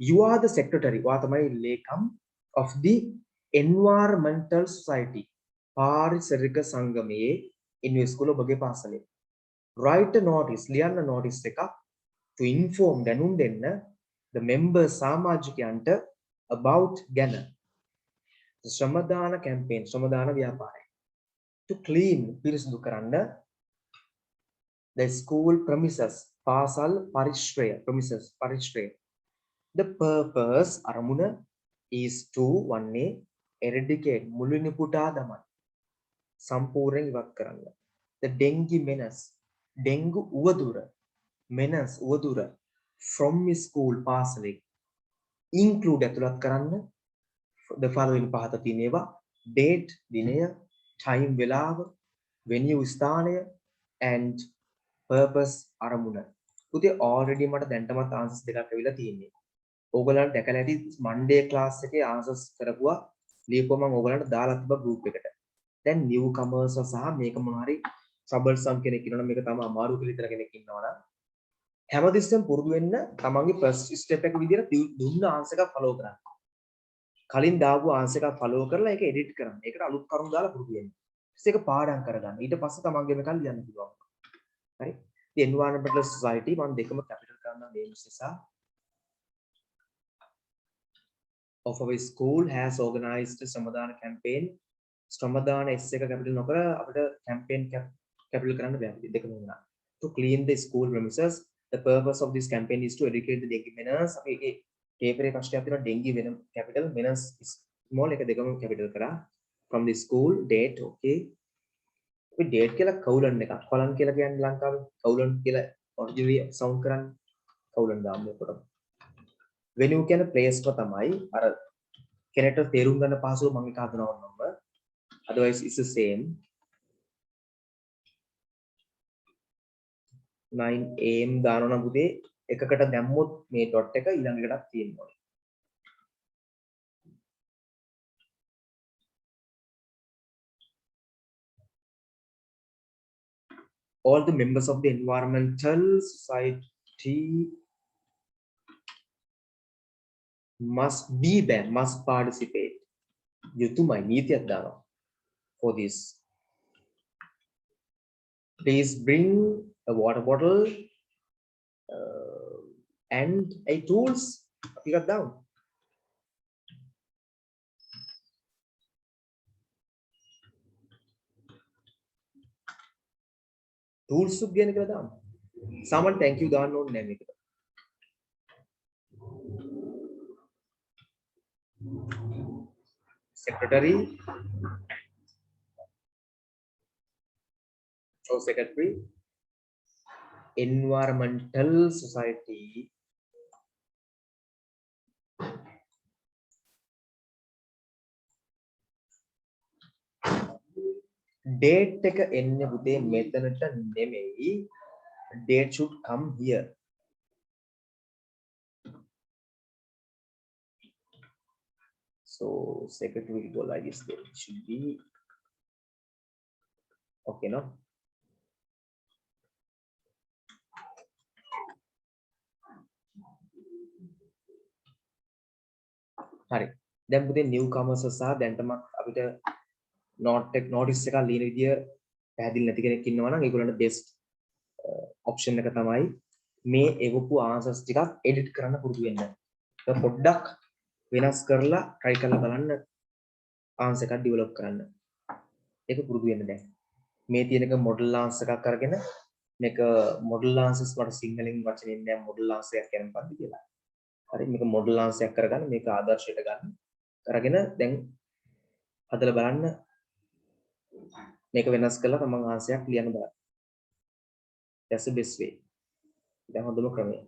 you are the secretary. ඔයා තමයි ලේකම් of the environmental society. පාරිසරික සංගමයේ in your school ඔබගේ පාසලේ. Write a notice ලියන්න notice එකක් to inform දැනුම් දෙන්න the members සමාජිකයන්ට about ගැන. ශ්‍රමදාන campaign ශ්‍රමදාන ව්‍යාපාරය. To clean පිරිසිදු කරන්න the school premises පාසල් පරිශ්‍රය premises පරිශ්‍රය. The purpose අරමුණ is to වන්නේ eradicate මුලිනි පුටා දමන්න. සම්පූර්ණයෙන් ඉවත් කරන්න. The dengue menace ඩෙන්ගු උවදුර menace උවදුර from school පාසලේ include ඇතුළත් කරන්න the following පහත තියෙනවා date දිනය time වෙලාව venue ස්ථානය and purpose අරමුණ. පුතේ already මට දැන්ටමත් answers දෙකක් ඇවිල්ලා තියෙන්නේ. ඕගොල්ලන්ට දැකලා ඇති Monday class එකේ answers කරපුවා ලියපුවා මම ඕගොල්ලන්ට දාලා තිබ්බා group එකට. දැන් new comers සහ මේක මොනවාරි troublesome කෙනෙක් ඉන්නවනම් මේක තමයි අමාරු කියලා හිතන කෙනෙක් ඉන්නවනම් හැමතිස්සෙම පුරුදු වෙන්න තමන්ගේ first step එක විදියට දුන්න answer එක follow කරන්න. කලින් දාපු answer එක follow කරලා ඒක edit කරන්න. ඒකට අලුත් කරුණු දාලා පුරුදු වෙන්න. ඊට ඒක පාඩම් කරගන්න. ඊට පස්සේ තමන්ගේ මේක ලියන්න පුළුවන්. හරි. The environmental society මම දෙකම capital කරන්න names නිසා of our school has organized Samadana campaign. Samadana S එක capital නොකර අපිට campaign capital කරන්න බෑ. දෙකම වුණා. To clean the school premises. The purpose of this campaign is to educate the dengue menace. අපි ඒකේ paper එකේ කෂ්ටයක් තියෙනවා dengue venom capital menace small එක දෙකම capital කරා. From the school date okay. අපි date කියලා colon එකක්. colon කියලා කියන්නේ ලංකාවේ colon කියලා originally sound කරන්නේ colon දාන්න එකට. venue කියන place එක තමයි අර කෙනෙක්ට තේරුම් ගන්න පහසුව මම එක හදනවා නම් otherwise it's the same 9 am දානවා නම් පුතේ එකකට දැම්මොත් මේ dot එක ඊළඟ එකටත් තියෙනවා. All the members of the environmental society must be there, must participate. යුතුයමයි නීතියක් දානවා for this. Please bring a water bottle and a tools. Pick up down. Tools to get down. Someone thank you down on name. Secretary or secretary environmental society date එක එන්නේ පුතේ මෙතනට නෙමෙයි date should come here. So secretary will go like this. It should be okay, no? හරි. දැන් පුතේ newcomers සහ දැන්ටමත් අපිට notice එකක් ලියන විදිය පැහැදිලි නැති කෙනෙක් ඉන්නවා නම් ඒගොල්ලන්ට best option එක තමයි මේ එවපු answers ටිකක් edit කරන්න පුරුදු වෙන්න. ඒක පොඩ්ඩක් වෙනස් කරලා try කරලා බලන්න answer එකක් develop කරන්න. ඒක පුරුදු වෙන්න දැන්. මේ තියෙන එක model answer එකක් අරගෙන මේක model answers වල සිංහලෙන් වචනේ නෑ model answer එකක් කියන පද්ද කියලා. හරි මේක model answer එකක් කරගන්න මේක ආදර්ශයට ගන්න. කරගෙන දැන් හදලා බලන්න මේක වෙනස් කරලා තමන් answer එකක් ලියන්න බලන්න. That's the best way. දැන් හොඳම ක්‍රමය.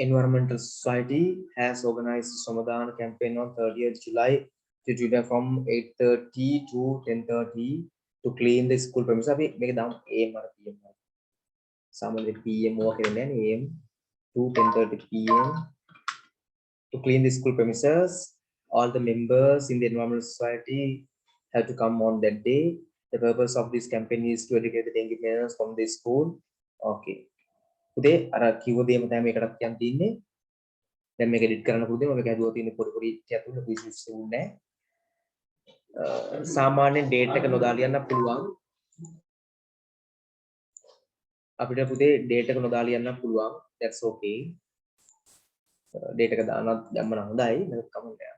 Environmental Society has organized Samadana campaign on 30th July to July from 8:30 to 10:30 to clean the school premises. අපි මේක දාමු A මර PM. සාමාන්‍ය PM ඕවා කියන්නේ AM to 10:30 PM to clean the school premises. All the members in the environmental society have to come on that day. The purpose of this campaign is to educate the dengue parents from the school. Okay. උදේ අර කිව්ව දේම තමයි මේකටත් කියන්න තියෙන්නේ. දැන් මේක edit කරන්න පුළුවන්. මම මේක හදුවා තියෙන්නේ පොඩි පොඩි චැතුල විශේෂ උන්නේ. සාමාන්‍යයෙන් ඩේට් එක නොදා ලියන්න පුළුවන්. අපිට පුතේ ඩේට් එක නොදා ලියන්න පුළුවන්. That's okay. ඩේට් එක දානවත් දැම්ම නම් හොඳයි. මේක කමෙන්ට් එක.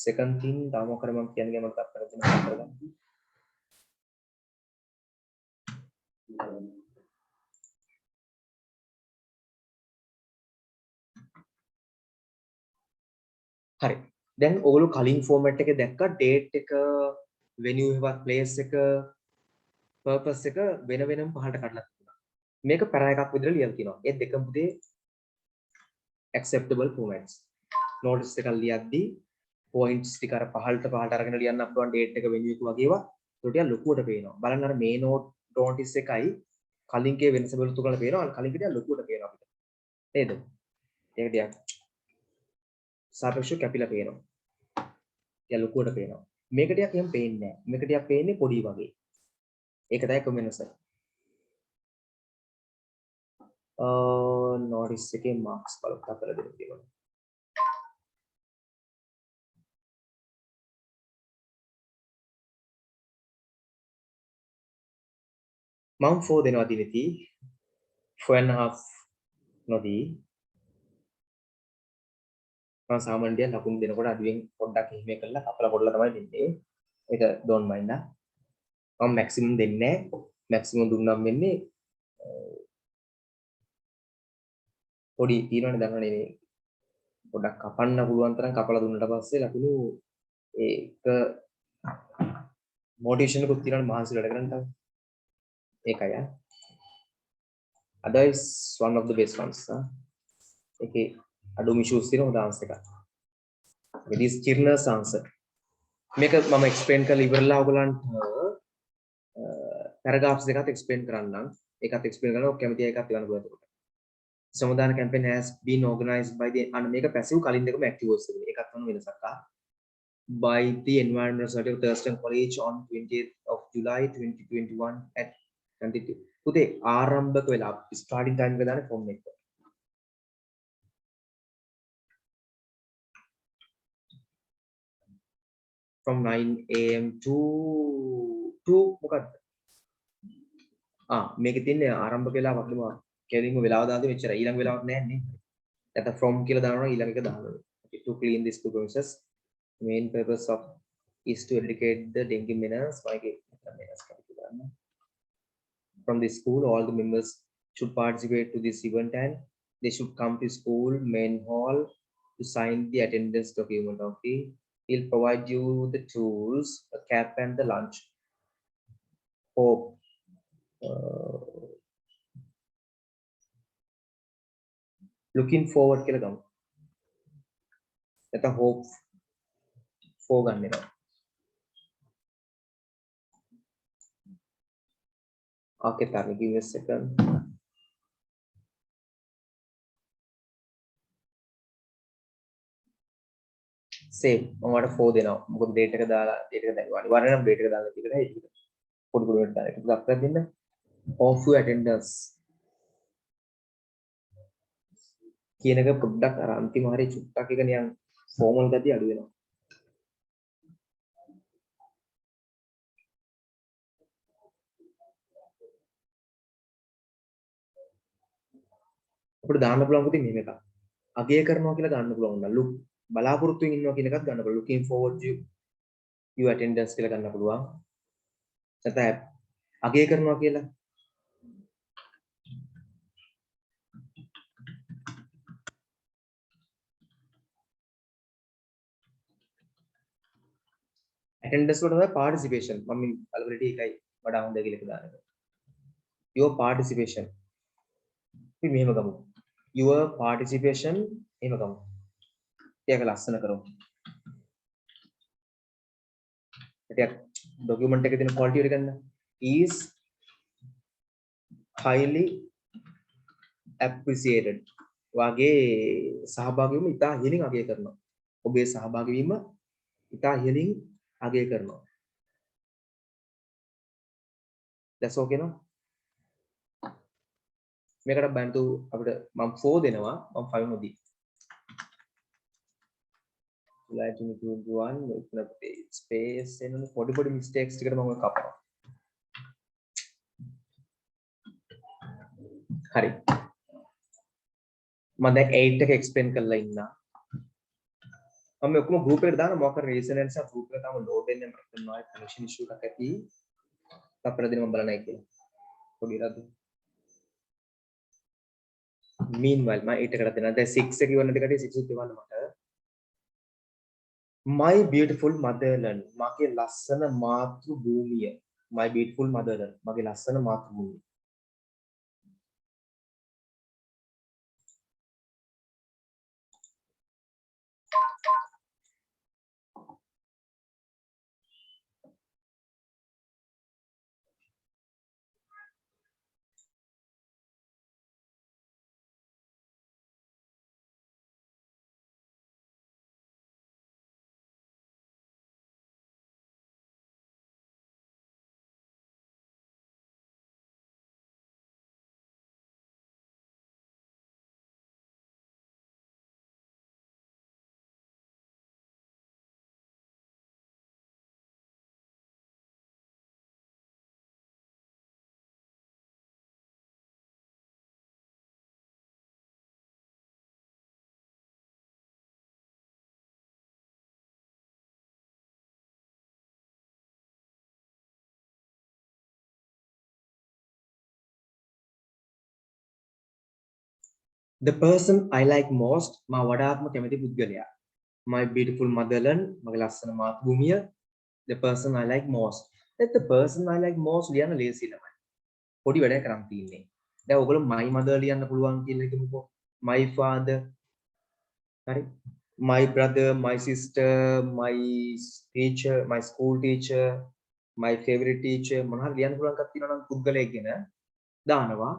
Second thing තාම කරේ මම කියන්නේ මම තාප් කරලා තියෙනවා කරගන්න. හරි. දැන් ඔයගොල්ලෝ කලින් ෆෝමැට් එකේ දැක්කා ඩේට් එක venue එකවත් place එක purpose එක වෙන වෙනම පහලට කඩලා තිබුණා. මේක පැරා එකක් විදිහට ලියලා තියෙනවා. ඒ දෙකම පුතේ acceptable formats. notice එකක් ලියද්දී points ටික අර පහලට අරගෙන ලියන්න පුළුවන් date එක venue එක වගේ ඒවා ඒක ටික ලොකුවට පේනවා. බලන්න අර මේ notice එකයි කලින් කේ වෙනස බලතු කරලා පේනවා. කලින් ටික ලොකුවට පේනවා අපිට. නේද? ඒක ටික සාපේක්ෂව කැපිලා පේනවා. ටික ලොකුවට පේනවා. මේක ටිකක් එහෙම පේන්නේ නැහැ. මේක ටිකක් පේන්නේ පොඩි වගේ. ඒක තමයි කොමෙන්ට්ස් එක. notice එකේ marks බලන්න අපල දෙන්න තියෙනවා. මම 4 දෙනවා දිනති 4.5 නොදී මම සාමාන්‍යයෙන් ලකුණු දෙනකොට අඩුවෙන් පොඩ්ඩක් එහෙම කරලා කපලා පොඩලා තමයි දෙන්නේ. ඒක don't mind නා. මම maximum දෙන්නේ නැහැ. maximum දුන්නම් වෙන්නේ පොඩි තියෙනවනේ දන්නවනේ මේ පොඩ්ඩක් කපන්න පුළුවන් තරම් කපලා දුන්නාට පස්සේ ලකුණු ඒක මොටිවේෂන් එකක් තියෙනවනේ මහන්සි වැඩ කරන්න තමයි. ඒකයි ආ. otherwise one of the best ones. ඒකේ අඩුම issues තියෙන හොඳ answer එකක්. this Chirner's answer. මේක මම explain කරලා ඉවරලා ඔයගලන්ට paragraphs දෙකක් explain කරන්නම්. ඒකත් explain කරලා ඔක කැමති එකක් ගන්න පුළුවන් එතකොට. Samadhana campaign has been organized by the අන්න මේක passive කලින් දෙකම active was තිබුණේ. ඒකත් තමයි වෙනසක් ආ. By the Environmental Society of Thurston College on 20th of July 2021 at 22. පුතේ ආරම්භක වෙලා starting time එක දාන්නේ form එක. From 9 AM to මොකක්ද? මේකේ තියෙන්නේ ආරම්භක වෙලාවක් නෙමෙයි. කෙලින්ම වෙලාව දාද්දි මෙච්චර ඊළඟ වෙලාවක් නැහැ නේ. නැත්නම් from කියලා දානවා ඊළඟ එක දානවා. To clean this premises. Main purpose of is to educate the dengue menace. From the school, all the members should participate to this event and they should come to school main hall to sign the attendance document. Okay, he'll provide you the tools, a cap and the lunch. Hope looking forward කියලා ගමු. නැත්නම් hope for ගන්න එනවා. Okay, Tami, give me a second. Same. මම වඩ 4 දෙනවා. මොකද date එක දාලා date එක දැන් අනිවාර්යයෙන් නම් date එක දාලා තිබුණා ඒක. පොඩි පොඩි වෙනට දාලා. ඒක අප්ලයි දෙන්න. Off your attendance. කියන එක පොඩ්ඩක් අර අන්තිම හරිය චුට්ටක් එක නිකන් formal ගතිය අඩු වෙනවා. අපිට දාන්න පුළුවන් පුතේ මෙහෙම එකක්. අගය කරනවා කියලා ගන්න පුළුවන් නම් look බලාපොරොත්තු වෙමින් ඉන්නවා කියන එකත් ගන්න පුළුවන්. looking forward to your attendance කියලා ගන්න පුළුවන්. නැත්නම් අගය කරනවා කියලා attendance වල තමයි participation මම already එකයි වඩා හොඳ කියලා දාන්න. your participation අපි මෙහෙම ගමු. your participation එහෙම ගමු. ඒක ලස්සන කරමු. ටිකක් document එකේ තියෙන quality එක ගන්න. is highly appreciated වාගේ සහභාගී වීම ඉතා ඉහළින් අගය කරනවා. ඔබේ සහභාගී වීම ඉතා ඉහළින් අගය කරනවා. that's okay no මේකට බන්තු අපිට මම 4 දෙනවා මම 5 නොදී Lighting to one with the space and පොඩි mistakes ටිකට මම කපනවා. හරි. මම දැන් 8 එක explain කරලා ඉන්නා. මම ඔක්කොම group එකට දාන මොකක් හරි reason නිසා group එක තාම load වෙන්නේ නැහැ මට නොයි connection issue එකක් ඇති. අපර දින මම බලන්නේ කියලා. පොඩි රද. meanwhile මම 8 එකට දෙනවා. දැන් 6 එක ඉවරනට කටිය 6 එක ඉවරන්න මට. My beautiful motherland මගේ ලස්සන මාතෘ භූමිය. My beautiful motherland මගේ ලස්සන මාතෘ භූමිය. The person I like most මා වඩාත්ම කැමති පුද්ගලයා. My beautiful motherland මගේ ලස්සන මාතෘභූමිය. The person I like most. That the person I like most ලියන්න ලේසි ළමයි. පොඩි වැඩක් කරන් තියෙන්නේ. දැන් ඔයගොල්ලෝ my mother ලියන්න පුළුවන් කියලා හිතමුකෝ. My father. හරි. My brother, my sister, my teacher, my school teacher, my favorite teacher මොනවා හරි ලියන්න පුළුවන් එකක් තියෙනවා නම් පුද්ගලයෙක් ගැන දානවා.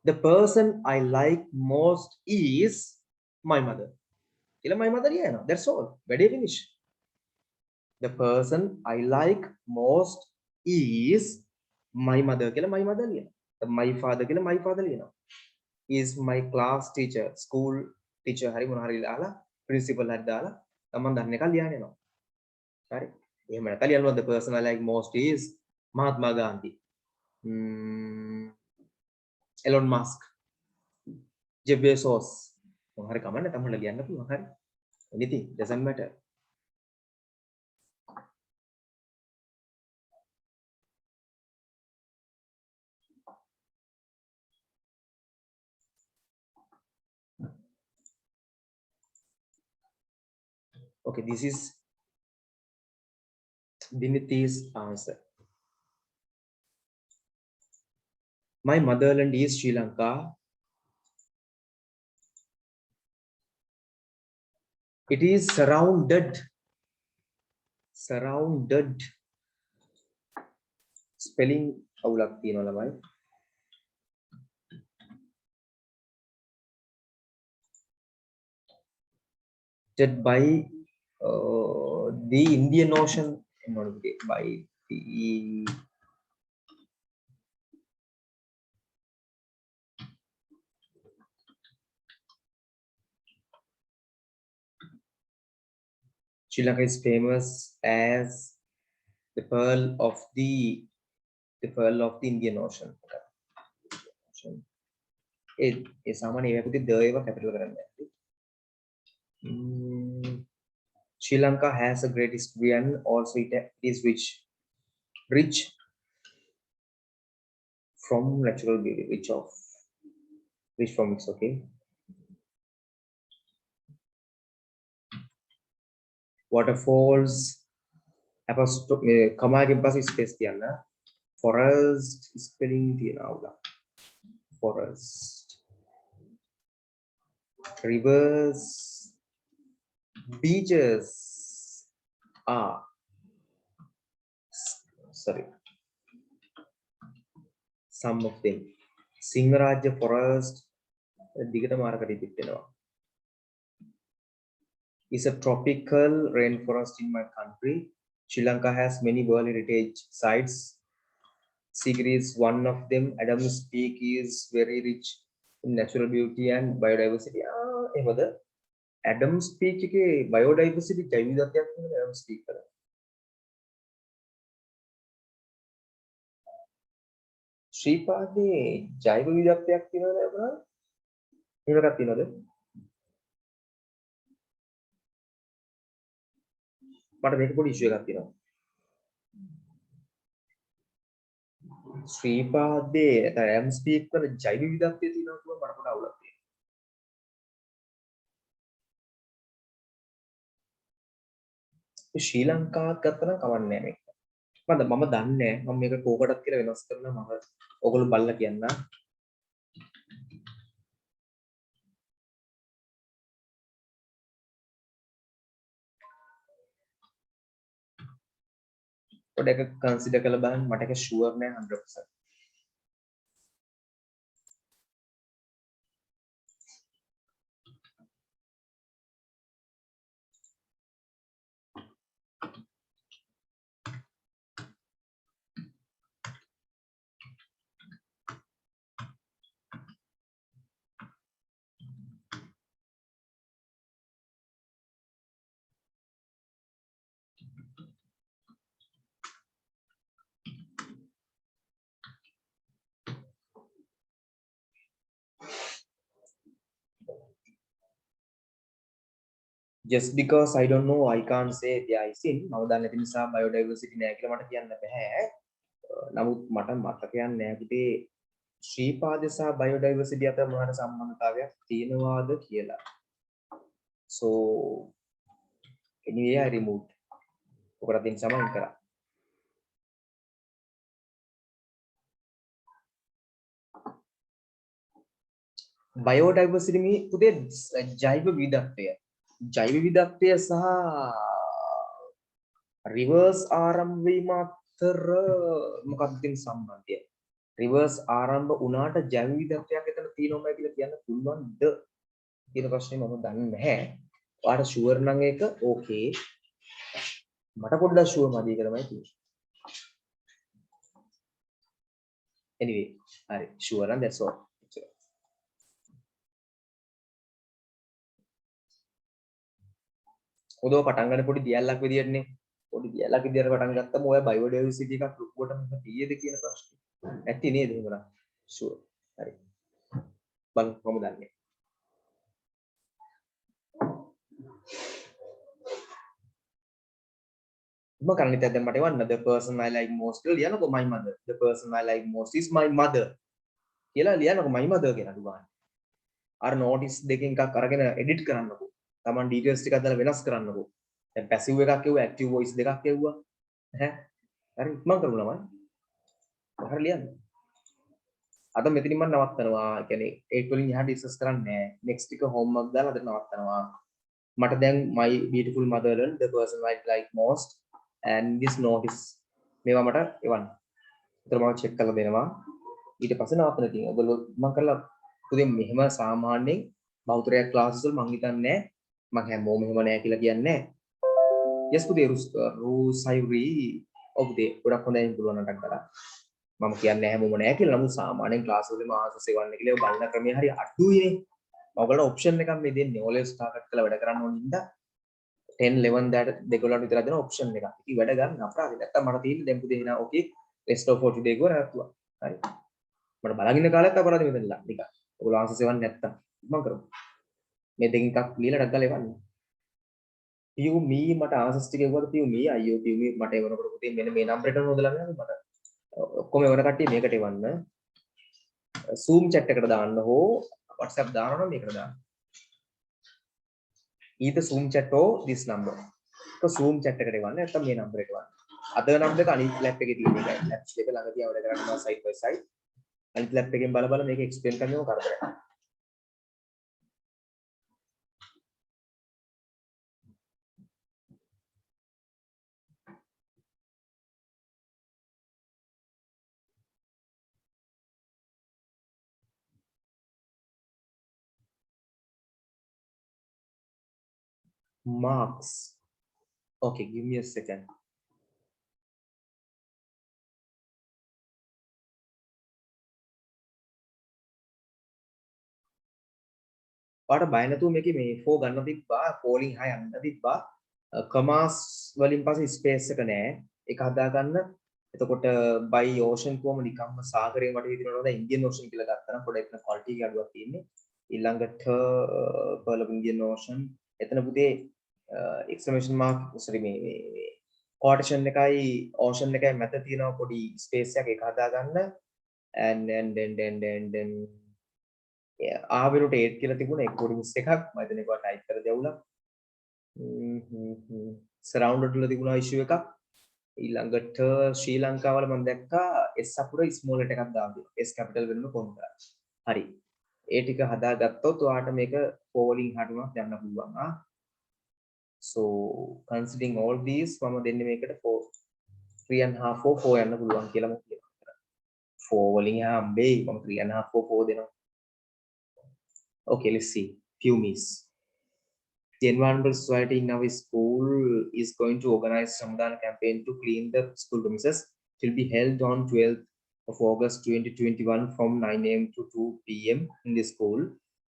The person I like most is my mother. Ila my mother ලියනවා. That's all. වැඩේ finish. The person I like most is my mother කියලා my mother ලියනවා. My father කියලා my father ලියනවා. Is my class teacher, school teacher hari මොනවා හරි දාලා principal හරි දාලා තමන් දන්න එක ලියන්න එනවා. හරි. එහෙම නැත්නම් ලියනවා the person I like most is Mahatma Gandhi. Elon Musk. Jeff Bezos. මොනවා හරි කමන්න තමන්ට ලියන්න පුළුවන් හරි. Anything doesn't matter. Okay, this is Dinithi's answer. My motherland is Sri Lanka. It is surrounded spelling අවුලක් තියෙනවා ළමයි. By the Indian Ocean by the Sri Lanka is famous as the pearl of the Indian Ocean. ඒ සාමාන්‍ය ඒවකුත් ද ඒවා capital කරන්න ඇති. Sri Lanka has a great history and also it is rich from natural beauty, rich from its okay. Waterfalls, කමාගෙන් පස්සේ space තියන්න. Forest spelling තියනවා. Forest, rivers, beaches are some of them. Singarajya forest දිගට මාර්ග repeat වෙනවා. Is a tropical rainforest in my country. Sri Lanka has many World Heritage sites. Sigiri is one of them. Adams Peak is very rich in natural beauty and biodiversity. එහෙමද? Adams Peak එකේ biodiversity ජෛව විවිධත්වයක් තියෙනවා Adams Peak වල. ශ්‍රීපාදේ ජෛව විවිධත්වයක් තියෙනවද අපරා? එහෙම එකක් තියෙනවද? මට මේක පොඩි ඉෂුව එකක් තියෙනවා. ශ්‍රීපාදේ Adams Peak වල ජෛව විවිධත්වය තියෙනවා කියුවා මට පොඩි අවුලක් තියෙනවා. ශ්‍රී ලංකාවත් ගත්තා නම් කවන්නේ නැහැ මේක. මම දන්නේ නැහැ මම මේක කෝකටත් කියලා වෙනස් කරනවා මම ඔයගොල්ලෝ බලලා කියන්න. පොඩ්ඩක් කන්සිඩර් කරලා බලන්න මට ඒක ෂුවර් නෑ 100%. Just because I don't know I can't say there is in මම දන්නේ නැති නිසා biodiversity නෑ කියලා මට කියන්න බෑ. නමුත් මට මතකයක් නෑ පුතේ ශ්‍රීපාද සහ biodiversity අතර මොනවාට සම්බන්ධතාවයක් තියෙනවාද කියලා. So anyway I removed. ඔකට තින් සමන් කරා. biodiversity මේ පුතේ ජෛව විවිධත්වය. ජෛව විවිධත්වය සහ රිවර්ස් ආරම්භ වීම අතර මොකක්ද තියෙන සම්බන්ධය? රිවර්ස් ආරම්භ වුණාට ජෛව විවිධත්වයක් එතන තියෙනවද කියලා කියන්න පුළුවන්ද කියන ප්‍රශ්නේ මම දන්නේ නැහැ. ඔයාලට ෂුවර් නම් ඒක ඕකේ. මට පොඩ්ඩක් ෂුවර් මදි කියලා තමයි තියෙන්නේ. anyway හරි ෂුවර් නම් that's all. ඔදෝ පටන් ගන්න පොඩි දියල්ලක් විදියටනේ. පොඩි දියල්ලක් විදියට පටන් ගත්තම ඔය බයෝඩයිවර්සිටි එකක් ලොකුවටම තියෙද කියන ප්‍රශ්නේ. ඇත්ති නේද එහෙමනම්? ෂුවර්. හරි. බලමු කොහොමද දන්නේ. මම කරන්නේ දැන් මට එවන්න the person I like most කියලා ලියනකො my mother. The person I like most is my mother. කියලා ලියනකො my mother කියලා දුවාන. අර notice දෙකෙන් එකක් අරගෙන edit කරන්නකො. Taman details ටිකක් දාලා වෙනස් කරන්නකො. දැන් passive එකක් කියුවා active voice දෙකක් කියුවා. ඈ හරි මම කරමු ළමයි. හරි ලියන්න. අද මෙතනින් මම නවත්තනවා. ඒ කියන්නේ 8 වලින් එහාට ඩිස්කස් කරන්නේ නැහැ. next එක homework දාලා අද නවත්තනවා. මට දැන් my beautiful mother learned the person I like most and this notice මේවා මට එවන්න. ඒතර මම check කරලා දෙනවා. ඊට පස්සේ නවත්තන තියෙනවා. ඔයගොල්ලෝ මම කරලා පුතේ මෙහෙම සාමාන්‍යයෙන් බෞද්ධරයක් ක්ලාස් වල මම හිතන්නේ මම හැමෝම එහෙම නෑ කියලා කියන්නේ නෑ. yes පුතේ රුසයිරි ඔබේ ගොඩක් හොඳයින් පුළුවන් නටක් කරා. මම කියන්නේ හැමෝම නෑ කියලා. නමුත් සාමාන්‍යයෙන් ක්ලාස් වලදී මාස සෙවන්න කියලා බලන ක්‍රමය හරි අඩුයිනේ. ඔයගොල්ලෝ ඔප්ෂන් එකක් මේ දෙන්නේ. ඔලෙස් ටාගට් කරලා වැඩ කරන්න ඕන නිසා 10 11 දාට දෙකලට විතර දෙන ඔප්ෂන් එකක්. ඉතින් වැඩ ගන්න අපරාධයි. නැත්තම් මට තියෙන්නේ දැන් පුතේ එනවා ඕකේ rest of for today ගෝ නැත්තුවා. හරි. මට බලන් ඉන්න කාලෙත් අපරාධෙ මෙතනලා නිකන්. ඔයගොල්ලෝ ආන්සර් සෙවන්නේ නැත්තම් මම කරමු. මේ දෙකෙන් එකක් ලියලා ඩක් ගාලා එවන්න. පියු මී මට ආන්සර්ස් ටික එවුවට පියු මී අයියෝ පියු මී මට එවනකොට පුතේ මෙන්න මේ නම්බරයට හොදලා ගන්න මට. ඔක්කොම එවන කට්ටිය මේකට එවන්න. Zoom chat එකට දාන්න හෝ WhatsApp දානවා නම් මේකට දාන්න. either Zoom chat or this number. So Zoom chat එකට එවන්න නැත්නම් මේ නම්බරයට එවන්න. අද නම් දෙක අනිත් ලැප් එකේ තියෙන එකයි. ලැප්ස් දෙක ළඟ තියා වැඩ කරනවා side by side. අනිත් ලැප් එකෙන් බල බල මේක එක්ස්ප්ලেইন කරන්නම කරදරයක්. Marks. Okay, give me a second. පාට බය නැතුව මේකේ මේ 4 ගන්න තිබ්බා polling 6 යන්න තිබ්බා කමාස් වලින් පස්සේ ස්පේස් එක නැහැ ඒක හදා ගන්න එතකොට by ocean කොහම නිකම්ම සාගරයෙන් වටේ විදිනවද ඉන්දියන් ocean කියලා ගත්තා නම් පොඩ්ඩක් එතන quality එක අඩුවක් තියෙන්නේ ඊළඟට pearl of Indian Ocean එතන පුතේ exclamation mark sorry මේ quotation එකයි ocean එකයි මැද තියෙනවා පොඩි ස්පේස් එකක් ඒක හදා ගන්න and then ආවෙරුට 8 කියලා තිබුණා ඒක පොඩි මිස් එකක් මම හිතන්නේ ඒකවා ටයිප් කරලා දෙවුණා සරවුන්ඩඩ් වල තිබුණා ඉෂුව එකක් ඊළඟට ශ්‍රී ලංකාවල මම දැක්කා S අපුර ස්මෝල් ලෙටර් එකක් දාන්න S කැපිටල් වෙනුම කොන්ත්‍රා හරි ඒ ටික හදාගත්තොත් ඔයාට මේක පෝලිං හටුනක් යන්න පුළුවන් so considering all these මම දෙන්නේ මේකට 3 and half 4 යන්න පුළුවන් කියලා මම කියනවා 4 වලින් හම්බෙයි මම 3 and half 4 දෙනවා okay let's see few miss the environmental society in our school is going to organize Samadana campaign to clean the school premises. It will be held on 12th of August 2021 from 9 a.m. to 2 p.m. in the school.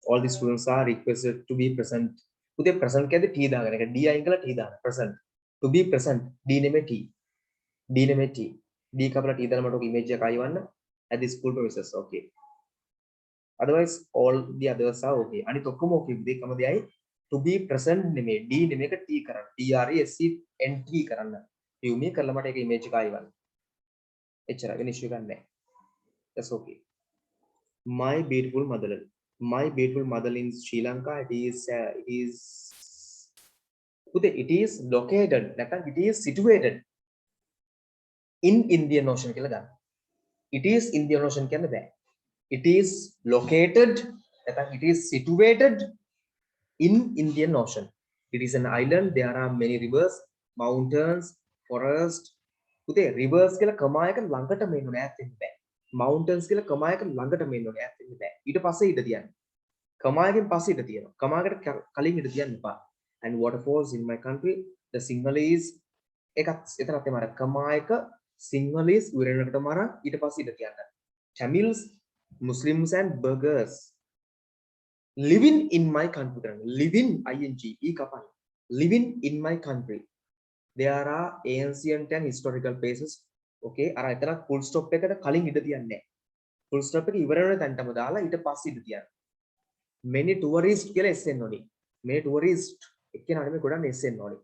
All the students are requested to be present. Today present कहते T दागने का D आएगा T दागना present. To be present D ने में T D ने में T D का अपना T दागना मतलब image या काई वाना at the school premises okay. Otherwise all the others are okay. आणि तो कम okay देख कम दिया है to be present නෙමෙයි D නෙමෙයි එක T කරන්න TRESCENT කරන්න view me කරලා මට ඒක image එක ආයිවන්න එච්චර වෙන issue එකක් නැහැ that's okay my beautiful motherland in Sri Lanka it is located නැත්නම් it is situated in Indian Ocean කියලා ගන්න it is Indian Ocean කියන්න බෑ it is located නැත්නම් it is situated in Indian Ocean. It is an island. There are many rivers, mountains, forest. උතේ rivers කියලා කමායක ළඟට මෙන්න ඈත් වෙන්න බෑ. Mountains කියලා කමායක ළඟට මෙන්න ඈත් වෙන්න බෑ. ඊට පස්සේ ඉඩ තියන්න. කමායකින් පස්සේ ඉඩ තියෙනවා. කමායකට කලින් ඉඩ තියන්න එපා. And waterfalls in my country, the Sinhalese එකත් එතනත් එමාර කමායක Sinhalese උරෙන්නකට මාර ඊට පස්සේ ඉඩ තියන්න. Tamils, Muslims and Burghers living in my country living ing e kapan living in my country there are ancient and historical places okay අර එතන full stop එකට කලින් ඉඳ තියන්නේ නැහැ full stop එක ඉවර වෙන තැනටම දාලා ඊට පස්සේ ඉඳ තියන්න many tourists කියලා එස්සෙන්න ඕනි මේ tourist එක්කෙනා නෙමෙයි ගොඩක් එස්සෙන්න ඕනි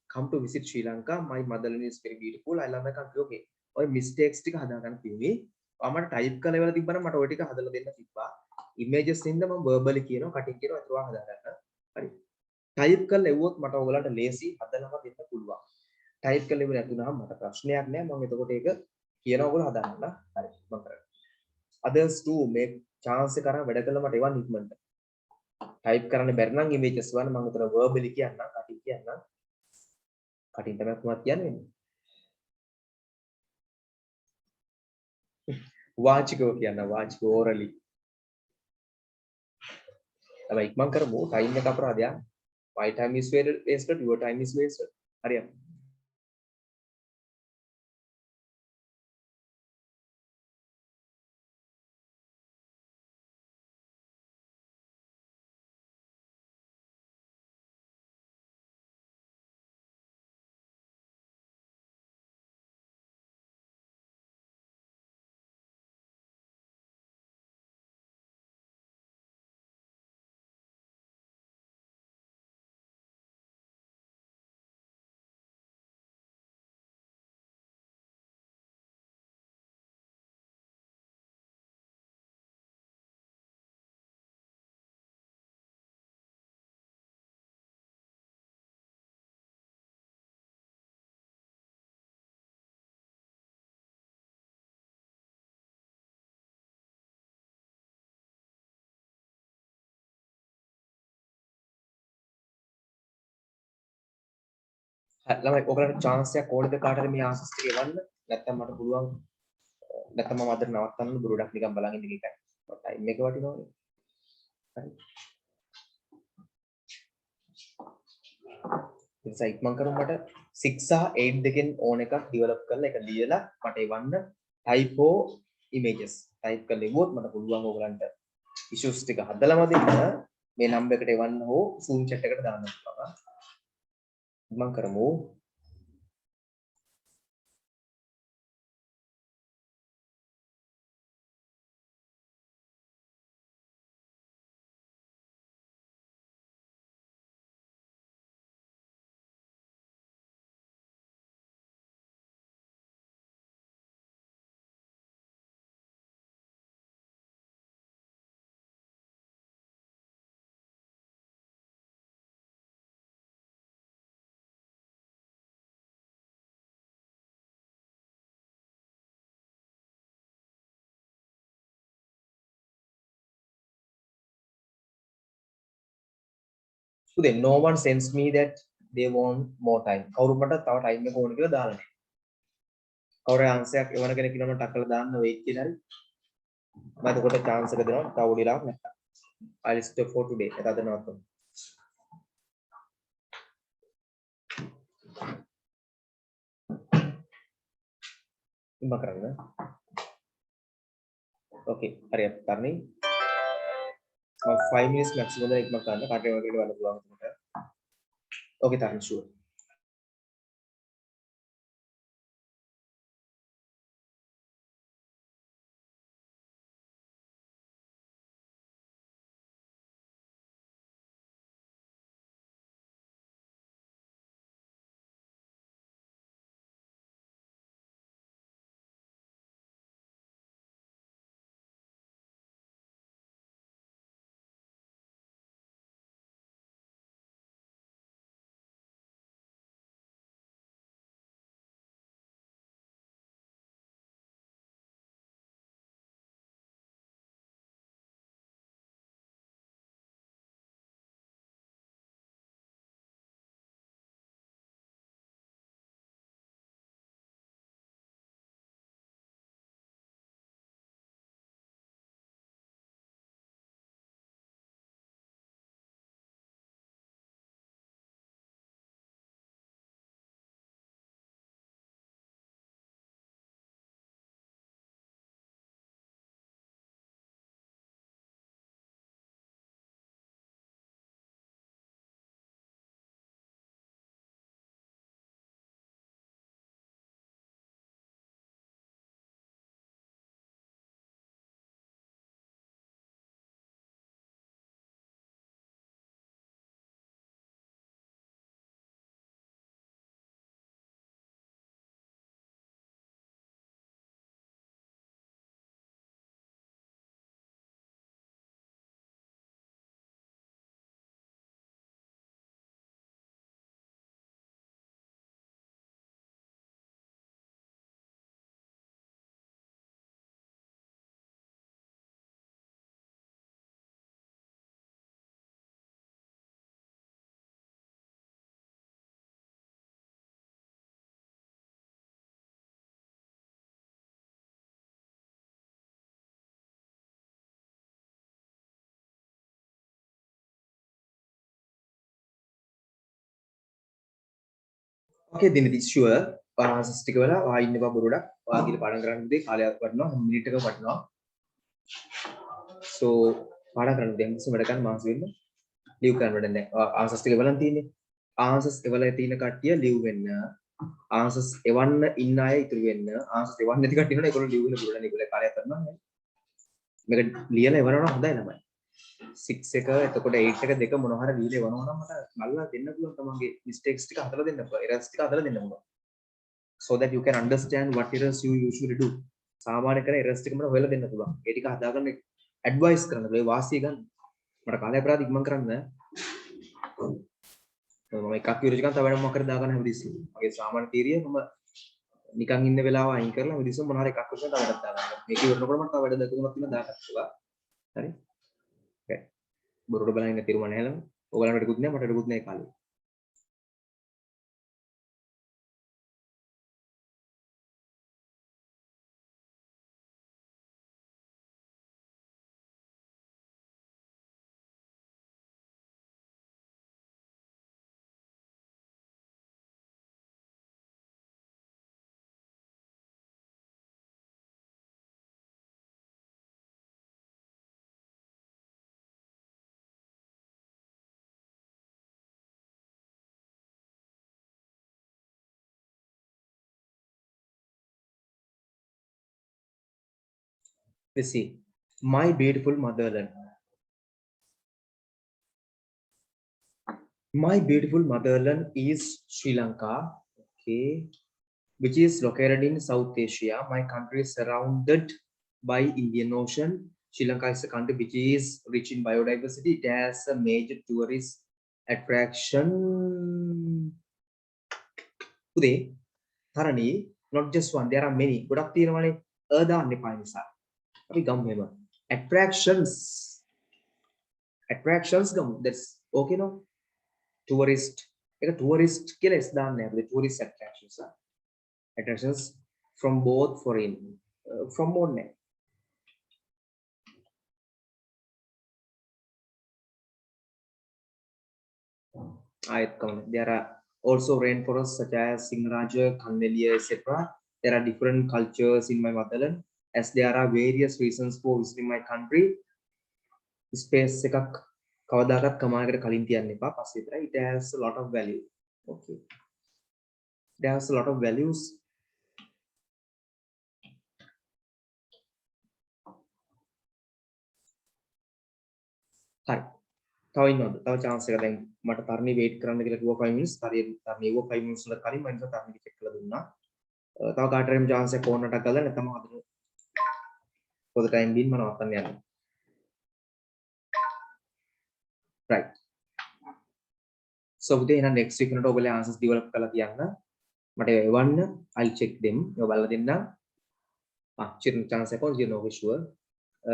come to visit Sri Lanka my motherland is very beautiful I love my country okay ඔය mistakes ටික හදා ගන්න කිව්වේ මම type කරලා ඉවර තිබ්බනම් මට ඔය ටික හදලා දෙන්න තිබ්බා images ඉඳන් මම verbally කියනවා කටින් කියනවා ඒත් ඔයා හදා ගන්න. හරි. type කරලා එවුවොත් මට ඔයගලන්ට ලේසි හදලම දෙන්න පුළුවන්. type කරලා ඉවර නැතුනම මට ප්‍රශ්නයක් නෑ මම එතකොට ඒක කියනවා ඔයගොල්ලෝ හදා ගන්න. හරි. මම කරන්නේ. others too make chance එක අරන් වැඩ කළා මට එවන් ඉක්මනට. type කරන්න බැරි නම් images වань මම උතන verbally කියන්නම් කටින් කියන්නම්. කටින් තමයි කොහොමද කියන්නේ. වාචිකව කියන්න වාචිකව orally अब इकमान कर वो टाइम में कापरा दिया my time is wasted your time is wasted हरिया ළමයි ඔයගලන්ට chance එකක් ඕනද කාටද මේ ආන්සර්ස් ටික එවන්න නැත්නම් මට පුළුවන් නැත්නම් මම අදට නවත්තන්න බුරුඩක් නිකන් බලන් ඉන්න එකයි ටයිම් එක වටිනවනේ හරි නිසා ඉක්මන් කරමු මට 6 සහ 8 දෙකෙන් ඕන එකක් ඩෙවලොප් කරලා ඒක ලියලා මට එවන්න typo images type කරලා ඉවුවොත් මට පුළුවන් ඕගලන්ට issues ටික හදලාම දෙන්න මේ නම්බර් එකට එවන්න හෝ zoom chat එකට දාන්න පුළුවන්. ඉක්මන් කරමු. So then no one sends me that they want more time. කවුරු මට තව time එක ඕන කියලා දාලා නැහැ. කවුරු answer එකක් එවන කෙනෙක් ඉන්නවනම් ටක් කරලා දාන්න wait කියලා හරි. මම එතකොට chance එක දෙනවා තව උඩිලාක් නැත්තම්. I'll stop for today. ඒක අද නවත්තමු. ඉම්බ කරන්න. Okay. හරියට කරන්නේ. මම 5 minutes maximum එක ඉක්ම කරන්න කාටේ වගේ වල පුළුවන් උන්ට. Okay තරන් sure. Okay දිනදි sure ආන්සර්ස් ටික වෙලා ආ ඉන්න බා බොරුඩක් ඔයා කියලා පාඩම් කරන්න දෙයි කාලයක් වටනවා මිනිත් එකක් වටනවා. So පාඩම් කරන්න දෙන්න කිසිම වැඩ ගන්න මාස වෙන්න ලීව් කරන්න වැඩ නැහැ. ආන්සර්ස් ටික බලන් තියෙන්නේ. ආන්සර්ස් එවලා තියෙන කට්ටිය ලීව් වෙන්න. ආන්සර්ස් එවන්න ඉන්න අය ඉතුරු වෙන්න. ආන්සර්ස් එවන්න නැති කට්ටිය ඉන්නවනේ ඒගොල්ලෝ ලීව් වෙන්න පුළුවන්. ඒගොල්ලෝ කාලයක් කරනවා නේ. මේක ලියලා එවනවා හොඳයි ළමයි. 6 එක එතකොට 8 එක දෙක මොනවා හරි ලියලා එවනවා නම් මට බලලා දෙන්න පුළුවන් තමන්ගේ mistakes ටික හදලා දෙන්න පුළුවන්. errors ටික හදලා දෙන්න පුළුවන්. So that you can understand what errors you usually do. සාමාන්‍ය කරන errors ටික මට හොයලා දෙන්න පුළුවන්. ඒ ටික හදාගන්න advice කරන්න. ඒ වාසිය ගන්න. මට කාලය අපරාධ ඉක්මන් කරන්න. මම එකක් විරජකන් තව වෙනම මොකක්ද දාගන්න හැමදෙස්සෙම. මගේ සාමාන්‍ය තීරිය මම නිකන් ඉන්න වෙලාව අයින් කරලා හැමදෙස්සෙම මොනවා හරි එකක් විතර තව වැඩක් දාගන්න. මේක ඉවරනකොට මට තව වැඩ දෙක තුනක් තියෙනවා දාගන්නවා. හරි? okay. බොරුඩ බලන්න ඉන්න තිරුම නැහැ ළම. ඔයගලන්ට ටිකුත් නෑ මට ටිකුත් නෑ කාලේ. Let's see. My beautiful motherland. My beautiful motherland is Sri Lanka. Okay. Which is located in South Asia. My country is surrounded by Indian Ocean. Sri Lanka is a country which is rich in biodiversity. It has a major tourist attraction. Today, Tharani, not just one, there are many. Good afternoon, attractions. Attractions, that's okay, no? Tourist. Tourist, the tourist attractions. Attractions from both foreign, from more name. There are also rainforests such as Singaraja, Kandeliya, etc. There are different cultures in my motherland. As there are various reasons for visiting my country, space එකක් කවදාකවත් කමායකට කලින් තියන්න එපා. පස්සේ විතරයි. It has a lot of value. Okay. It has a lot of values. හරි. තව ඉන්නවද? තව chance එක දැන් මට තරණි wait කරන්න කියලා කිව්වා 5 minutes. තරණි ඒව 5 minutes වල කලින් මම ඉතින් තරණි check කරලා දුන්නා. තව කාට හරි chance එක ඕනටක් ගාලා නැත්නම් හදන්න. for the time being මම නවත්තන්න යනවා. Right. So උදේ එහෙනම් next week වලට ඔයගොල්ලෝ answers develop කරලා තියන්න. මට එවන්න. I'll check them. ඔය බලලා දෙන්න. චිරන් chance එක on you know sure.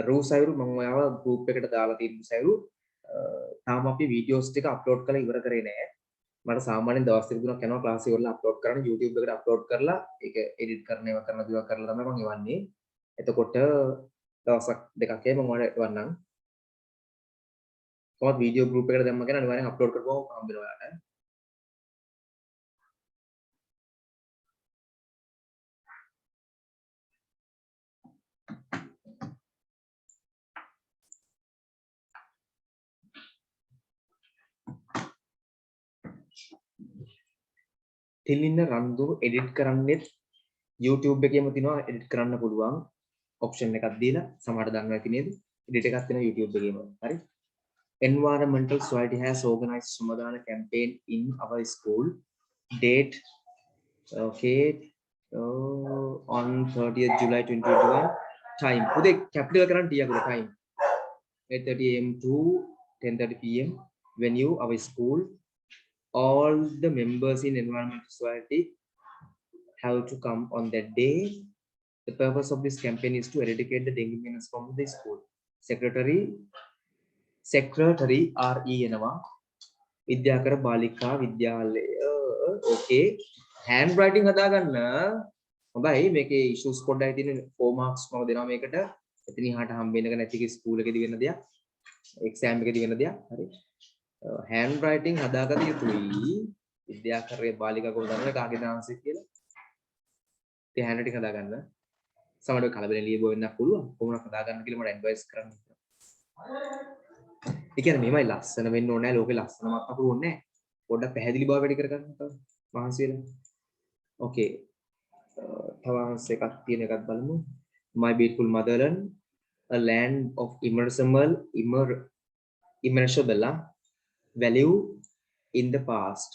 රූ සයිරු මම ඔයාව group එකට දාලා තියෙන සයිරු තාම අපි videos ටික upload කරලා ඉවර කරේ නෑ. මට සාමාන්‍යයෙන් දවස් දෙක තුනක් යනවා class එක වල upload කරන්න YouTube එකට upload කරලා ඒක edit කරන ඒවා කරන දේවල් කරලා තමයි මම එවන්නේ. එතකොට දවසක් දෙකක් මම ඔයාලට එවන්නම්. කොහොමද video group එකට දැම්ම කියන අනිවාර්යෙන් upload කරපුවම හම්බ වෙනවා ඔයාලට. තිලින්න රන්දුරු edit කරන්නෙත් YouTube එකේම තියෙනවා edit කරන්න පුළුවන් option එකක් දීලා සමහරට දන්නවා ඇති නේද edit එකක් තියෙනවා YouTube එකේම හරි Environmental Society has organized Samadhana campaign in our school date okay on 30th July 2021 time උදේ capital කරන්න ටිකක් time 8:30 am to 10:30 pm venue our school all the members in Environmental Society have to come on that day. The purpose of this campaign is to eradicate the dengue menace from the school. Secretary RE එනවා. විද්‍යාකර බාලිකා විද්‍යාලය. Okay. Handwriting හදාගන්න. හොඳයි මේකේ issues පොඩ්ඩයි තියෙන 4 marks මම දෙනවා මේකට. එතන ඉහාට හම්බ වෙනක නැති ස්කූල් එකේදී වෙන දෙයක්. exam එකේදී වෙන දෙයක්. හරි. handwriting හදාගන්න යුතුයි. විද්‍යාකරයේ බාලිකා කොහොමද දන්නවද කාගේ දාන්සෙක් කියලා? ඒ handwriting හදාගන්න. සමහරව කලබලෙන් ලියපුව වෙන්න පුළුවන්. කොහොමද හදාගන්න කියලා මට advice කරන්න. ඒ කියන්නේ මේමයි ලස්සන වෙන්න ඕනේ නැහැ. ලෝකේ ලස්සනමක් අපු ඕනේ නැහැ. පොඩ්ඩක් පැහැදිලි බව වැඩි කරගන්න තමයි. මහන්සි වෙලා. Okay. තව answer එකක් තියෙන එකක් බලමු. My beautiful motherland, a land of immeasurable value in the past.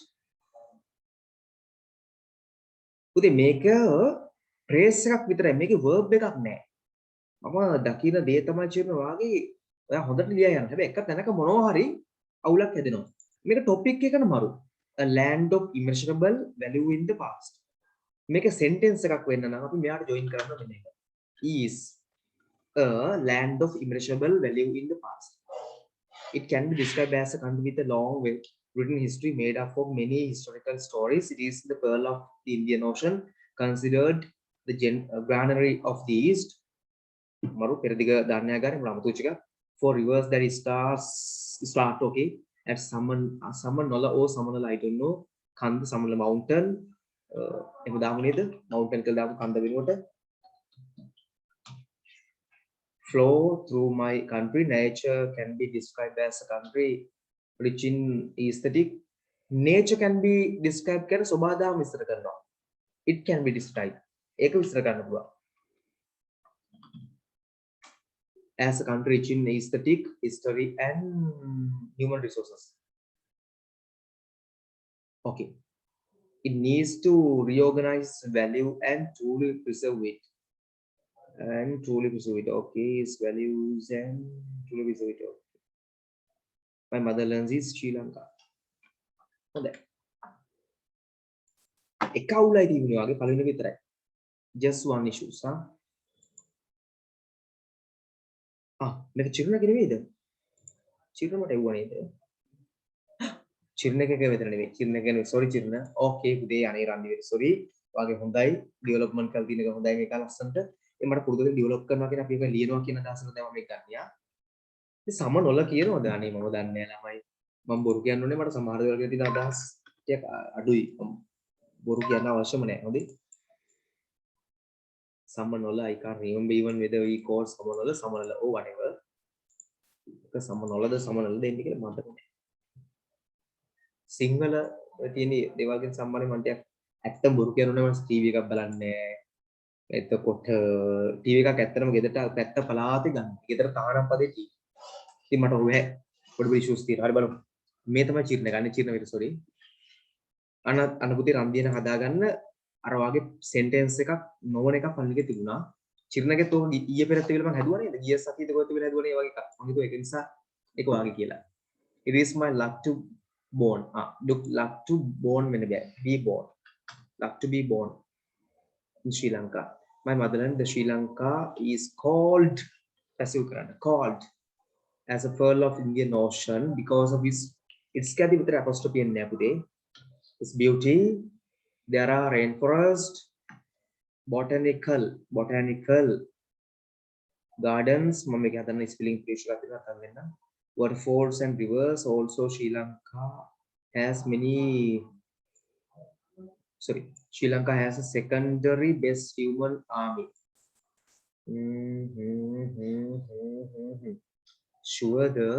උදේ මේක phrase එකක් විතරයි මේකේ verb එකක් නැහැ. මම දකින්න දේ තමයි කියන වාගේ ඔයා හොඳට ලියා යන්න. හැබැයි එක තැනක මොනවා හරි අවුලක් හැදෙනවා. මේක topic එකන මරු. A land of immeasurable value in the past. මේක sentence එකක් වෙන්න නම් අපි මෙයාට join කරන්න මෙන්න එක. Is a land of immeasurable value in the past. It can be described as a country with a long written history made up of many historical stories. It is the pearl of the Indian Ocean, considered the granary of the East. Maru peradiga danyagari mulamutuchika for rivers that start okay at Samanola or Samanala, I don't know. Kanda Samala mountain. Mountain Kanda Vinota. Flow through my country. Nature can be described as a country rich in aesthetic. Nature can be described as Sobada Mr. Kanda. It can be described. Eka Mr. Kanda. as a country rich in aesthetic, history, and human resources. Okay. It needs to reorganize value and truly preserve it. And truly preserve it. Okay, its values and truly preserve it. Okay. My motherland is Sri Lanka. හොඳයි. එක අවුලයි තිබුණේ වගේ පළවෙනි එක විතරයි. Just one issue. මේක චිරුණගේ නෙවෙයිද? චිරුණ මට එවුවා නේද? චිරුණ එක විතර නෙවෙයි. චිරුණ කියන්නේ sorry චිරුණ. Okay පුතේ අනේ රන්දිවේ sorry. වාගේ හොඳයි ඩෙවලොප්මන්ට් කරලා තියෙන එක හොඳයි මේක ලස්සනට. ඒ මට පුරුදු වෙලා ඩෙවලොප් කරනවා කියන අපි එක ලියනවා කියන අදහසට තමයි මේක ගන්නියා. මේ සම නොල කියනවද? අනේ මම දන්නේ නැහැ ළමයි. මම බොරු කියන්න ඕනේ මට සමහර දේවල් ගැන තියෙන අදහස් ටික අඩුයි. බොරු කියන්න අවශ්‍යම නැහැ. හොඳයි. Samanola I can't remember even whether we call Samanola or whatever. ඒක සමනොලද සමනොල දෙන්නේ කියලා මතක නැහැ. සිංහල තියෙන දේවල් ගැන සම්බන්ධයෙන් මම ටිකක් ඇත්තම බොරු කියනෝනේ මම ටීවී එකක් බලන්නේ. එතකොට ටීවී එකක් ඇත්තටම ගෙදරට පැත්ත පලාතේ ගන්න. ගෙදර තානම් පදේ ටීවී. ඉතින් මට ඔය පොඩි ඉෂුස් තියෙනවා. හරි බලමු. මේ තමයි චිරණ ගන්න චිරණ විතර sorry. අනුපුතේ රන්දියන හදාගන්න අර වාගේ සෙන්ටෙන්ස් එකක් නොවන එකක් පල්ලිගේ තිබුණා. චිරණගෙත් ඔක ඊයේ පෙරත් වෙල මම හැදුවා නේද? ගිය සතියේද කොහෙද වෙල හැදුවා නේ ඒ වගේ එකක්. මම හිතුවා ඒක නිසා ඒක වාගේ කියලා. It is my luck to born. Luck to born වෙන බෑ. Be born. Luck to be born in Sri Lanka. My motherland, the Sri Lanka, is called called as a pearl of Indian Ocean because of its කැදි විතර apostrophe එන්නේ නැහැ පුතේ. Its beauty. There are rainforest, botanical gardens. මම මේක හදන්න spelling ඉංග්‍රීසි එකක් දෙනවා අතන වෙන්න. Waterfalls and rivers. Also Sri Lanka has a secondary best human army. Sure the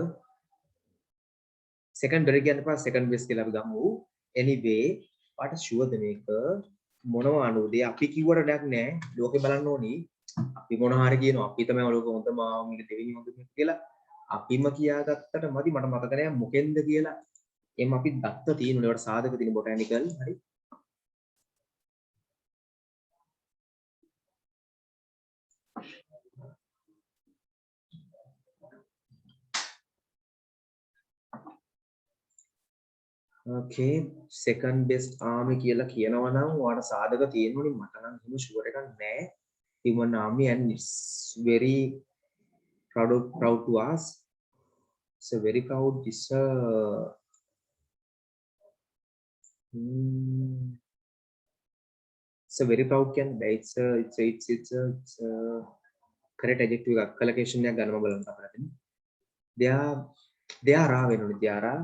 secondary කියන්නේ පස්සේ second best කියලා අපි ගමු. Anyway පාට ෂුවර්ද මේක මොනවා අනුවද අපි කිව්වට වැඩක් නැහැ ලෝකේ බලන්න ඕනි අපි මොන හරි කියනවා අපි තමයි ලෝකෙ හොඳම මේක දෙවෙනි හොඳම කියලා අපිම කියාගත්තට මදි මට මතක නැහැ මොකෙන්ද කියලා එම් අපි දත්ත තියෙනවා ඒවට සාධක තියෙන බොටැනිකල් හරි okay second best army කියලා කියනවා නම් ඔයාලට සාධක තියෙනවනේ මට නම් එහෙම ෂුවර් එකක් නැහැ human army and it's very proud to us. So very proud. It's very proud can be. It's a correct adjective. Collocation या गाना बोलना पड़ता है. They are raw. They are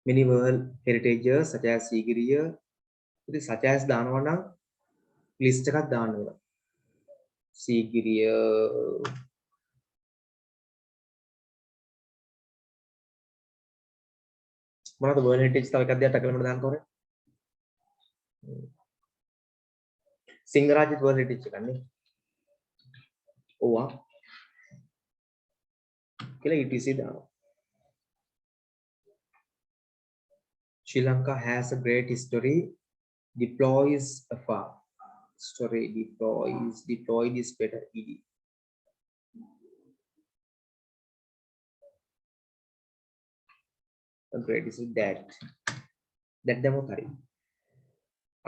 many world heritages such as Sigiriya. Such as दानवाना list का दानवाना. Sigiriya. මොනවද world heritage තව එකක් දෙයක් අකලමට දාන්න ඕනේ සිංහරාජිත් world heritage එකක් නේ ඕවා කියලා ETC දානවා Sri Lanka has a great history deploys afar story deployed is better ed a great is that demo thari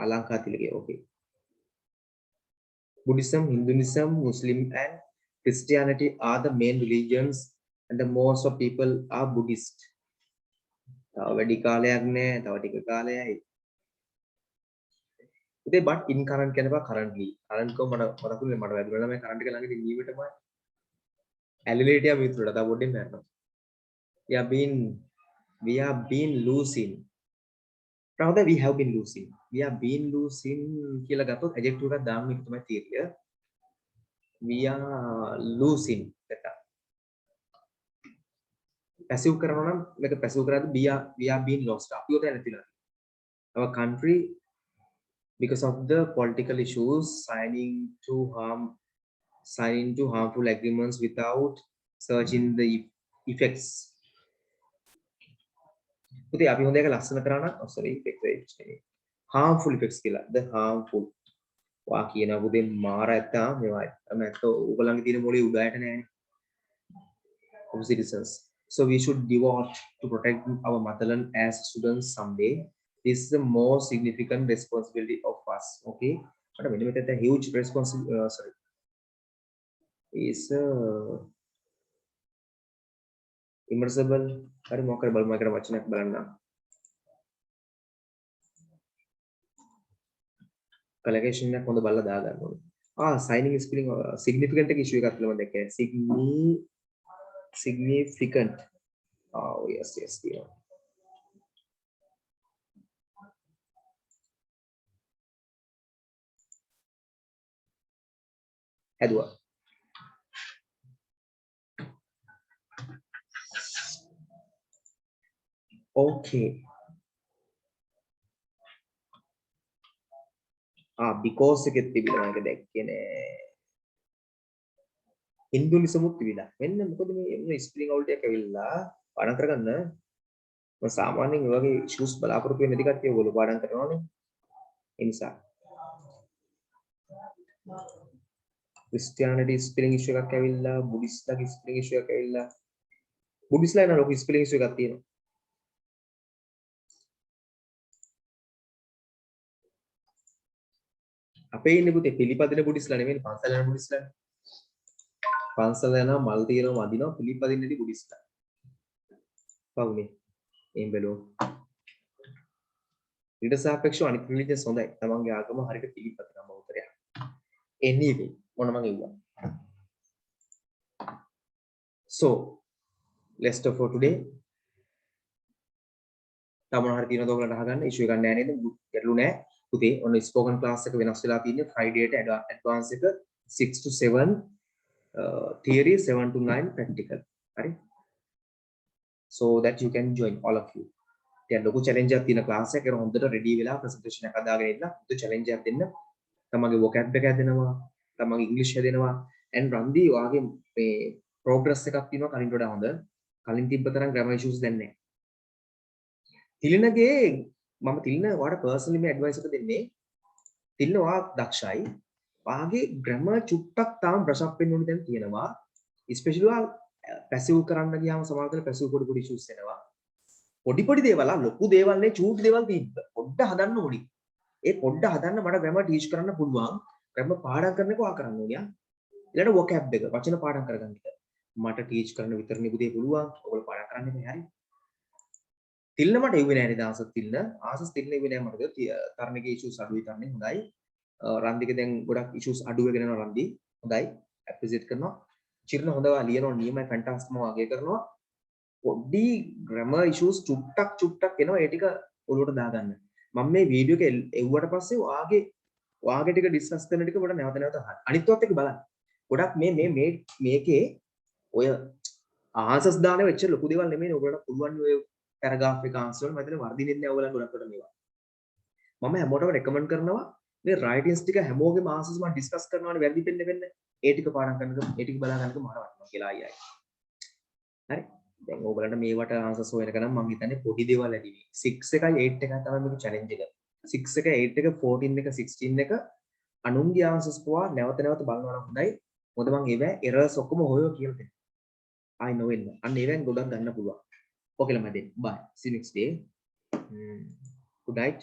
alanka tilage okay Buddhism Hinduism Muslim and Christianity are the main religions and the most of people are Buddhist වැඩි කාලයක් නෑ තව ටික කාලයයි ඉතින් but in current කියනවා currently current කො මට වැදුනා මම current එක ළඟදී නියමිතම ඇලිලේටියා මිතුරට තව පොඩ්ඩක් මරනවා we have been losing rather we have been losing කියලා ගත්තොත් adjective එකක් දාන්න එක තමයි තීරිය we are losing that passive කරනවා නම් මේක passive කරද්දී we are being lost අපි උතන නැතිලා our country because of the political issues, signing to harmful agreements without searching the effects. පුතේ අපි හොඳ එක ලස්සන කරා නම් sorry effects නෙමෙයි. harmful effects කියලා. The harmful. වා කියනවා පුතේ මාර ඇත්තා මේවායි. මම ඇත්ත ඕගොල්ලන්ගේ තියෙන මොලේ උඩයට නෑනේ. Of citizens. So we should devote to protect our motherland as students someday. This is the most significant responsibility of us. Okay. But when we take a huge responsibility, sorry, is immersible. Hari මොකද බලමු එකට වචනයක් බලන්න. Collocation එකක් හොඳ බලලා දා ගන්න ඕනේ. signing spelling significant එක issue එකක් කියලා මම දැක්කේ. Significant. Oh yes, yeah. Edward. Okay. Because එකෙත් තිබිලා මම දැක්කේ නෑ. හින්දුනිසමුත් තිබිලා. මෙන්න මොකද මේ ස්පෙලිං අවුල්ට් එකක් ඇවිල්ලා පාඩම් කරගන්න මම සාමාන්‍යයෙන් මේ වගේ ඉෂුස් බලාපොරොත්තු වෙන්නේ නැති කට්ටිය ඔයගොල්ලෝ පාඩම් කරනවානේ. ඒ නිසා ක්‍රිස්තියානිටි ස්පෙලිං ඉෂු එකක් ඇවිල්ලා, බුද්දිස්ලාගේ ස්පෙලිං ඉෂු එකක් ඇවිල්ලා. බුද්දිස්ලා නේද ලොකු ස්පෙලිං ඉෂු එකක් තියෙනවා. අපේ ඉන්නේ පුතේ පිළිපදින බුද්දිස්ලා නෙමෙයි පන්සල් යන බුද්දිස්ලා. පන්සල් යනවා මල් තියනවා වදිනවා පිළිපදින්නදී බුද්දිස්ලා. පවුනේ. එම් බැලුවා. ඊට සාපේක්ෂව අනිත් රිලිජස් හොඳයි. තමන්ගේ ආගම හරියට පිළිපදිනවා උත්තරයක්. anyway මොන මම කිව්වා. So let's stop for today. තමන් හරිය තියෙනවද ඔයගලන්ට අහගන්න ඉෂුව එකක් නෑ නේද? ගැටලු නෑ. පුතේ ඔන්න ස්පෝකන් ක්ලාස් එක වෙනස් වෙලා තියෙන්නේ Friday ට ඇඩ්වාන්ස් එක 6 to 7 theory 7 to 9 practical. හරි? So that you can join all of you. දැන් ලොකු challenge එකක් තියෙන ක්ලාස් එකක හොඳට ready වෙලා presentation එක හදාගෙන ඉන්න. පුතේ challenge එකක් දෙන්න. තමන්ගේ vocab එක හැදෙනවා. තමන්ගේ English හැදෙනවා. and රන්දි ඔයාගේ මේ progress එකක් තියෙනවා කලින්ට වඩා හොඳ. කලින් තිබ්බ තරම් grammar issues දැන් නෑ. තිලිනගේ මම තිලින ඔයාට personally මේ advice එක දෙන්නේ. තිලින ඔයා දක්ෂයි. ඔයාගේ grammar චුට්ටක් තාම brush up වෙන්න ඕනේ දැන් තියෙනවා. especially ඔයා passive කරන්න ගියාම සමහරවිට passive පොඩි issues එනවා. පොඩි දේවල් ලොකු දේවල් නේ චූටි දේවල් තිබ්බ. පොඩ්ඩ හදන්න ඕනි. ඒ පොඩ්ඩ හදන්න මට grammar teach කරන්න පුළුවන්. grammar පාඩම් කරන එක ඔයා කරන්න ඕනියා. ඊළඟ vocab එක වචන පාඩම් කරගන්න එක. මට teach කරන්න විතරනේ පුතේ පුළුවන්. ඔයගොල්ලෝ පාඩම් කරන්න එපා හරි. තිල්න මට එව්වේ නැහැ නේද ආසස් තිල්න. ආසස් තිල්න එව්වේ නැහැ මට. තරණගේ issues අඩුයි තරණේ හොඳයි. රන්දික දැන් ගොඩක් issues අඩු වෙගෙන යනවා රන්දි. හොඳයි. appreciate කරනවා. චිරණ හොඳවා ලියනවා නියමයි fantastic මම වගේ කරනවා. පොඩි grammar issues චුට්ටක් එනවා ඒ ටික ඔලුවට දාගන්න. මම මේ වීඩියෝ එක එව්වට පස්සේ වාගේ ටික ඩිස්කස් කරන ටික පොඩ නැවත අහන්න. අනිත්වත් එක බලන්න. ගොඩක් මේකේ ඔය ආන්සර්ස් දාන වෙච්ච ලොකු දේවල් නෙමෙයි ඔයගොල්ලන්ට පුළුවන් ඔය පැරග්‍රාෆ් එක ආන්සර් වල මම හිතන්නේ වර්ධින්නේ නැහැ ඔයගොල්ලන් ගොඩක් කොට මේවා. මම හැමෝටම රෙකමන්ඩ් කරනවා මේ රයිටින්ග්ස් ටික හැමෝගෙම ආන්සර්ස් මම ඩිස්කස් කරනවානේ වැරදි වෙන්න. ඒ ටික පාඩම් කරනකොට ඒ ටික බලා ගන්නක මාර වටිනවා කියලා අයියයි. හරි. දැන් ඕගලන්ට මේවට ආන්සර්ස් හොයනක නම් මම හිතන්නේ පොඩි දේවල් ඇති වෙයි. 6 එකයි 8 එකයි තමයි මේක චැලෙන්ජ් එක. 6 එක 8 එක 14 එක 16 එක අනුන්ගේ ආන්සර්ස් පවා නැවත බලනවා නම් හොඳයි. මොකද මම ඒවැ එරර්ස් ඔක්කොම හොයෝ කියලා දෙන්න. I know it. අන්න ඒවෙන් ගොඩක් ගන්න පුළුවන්. Okay ලා මම bye. See you next day. Good night.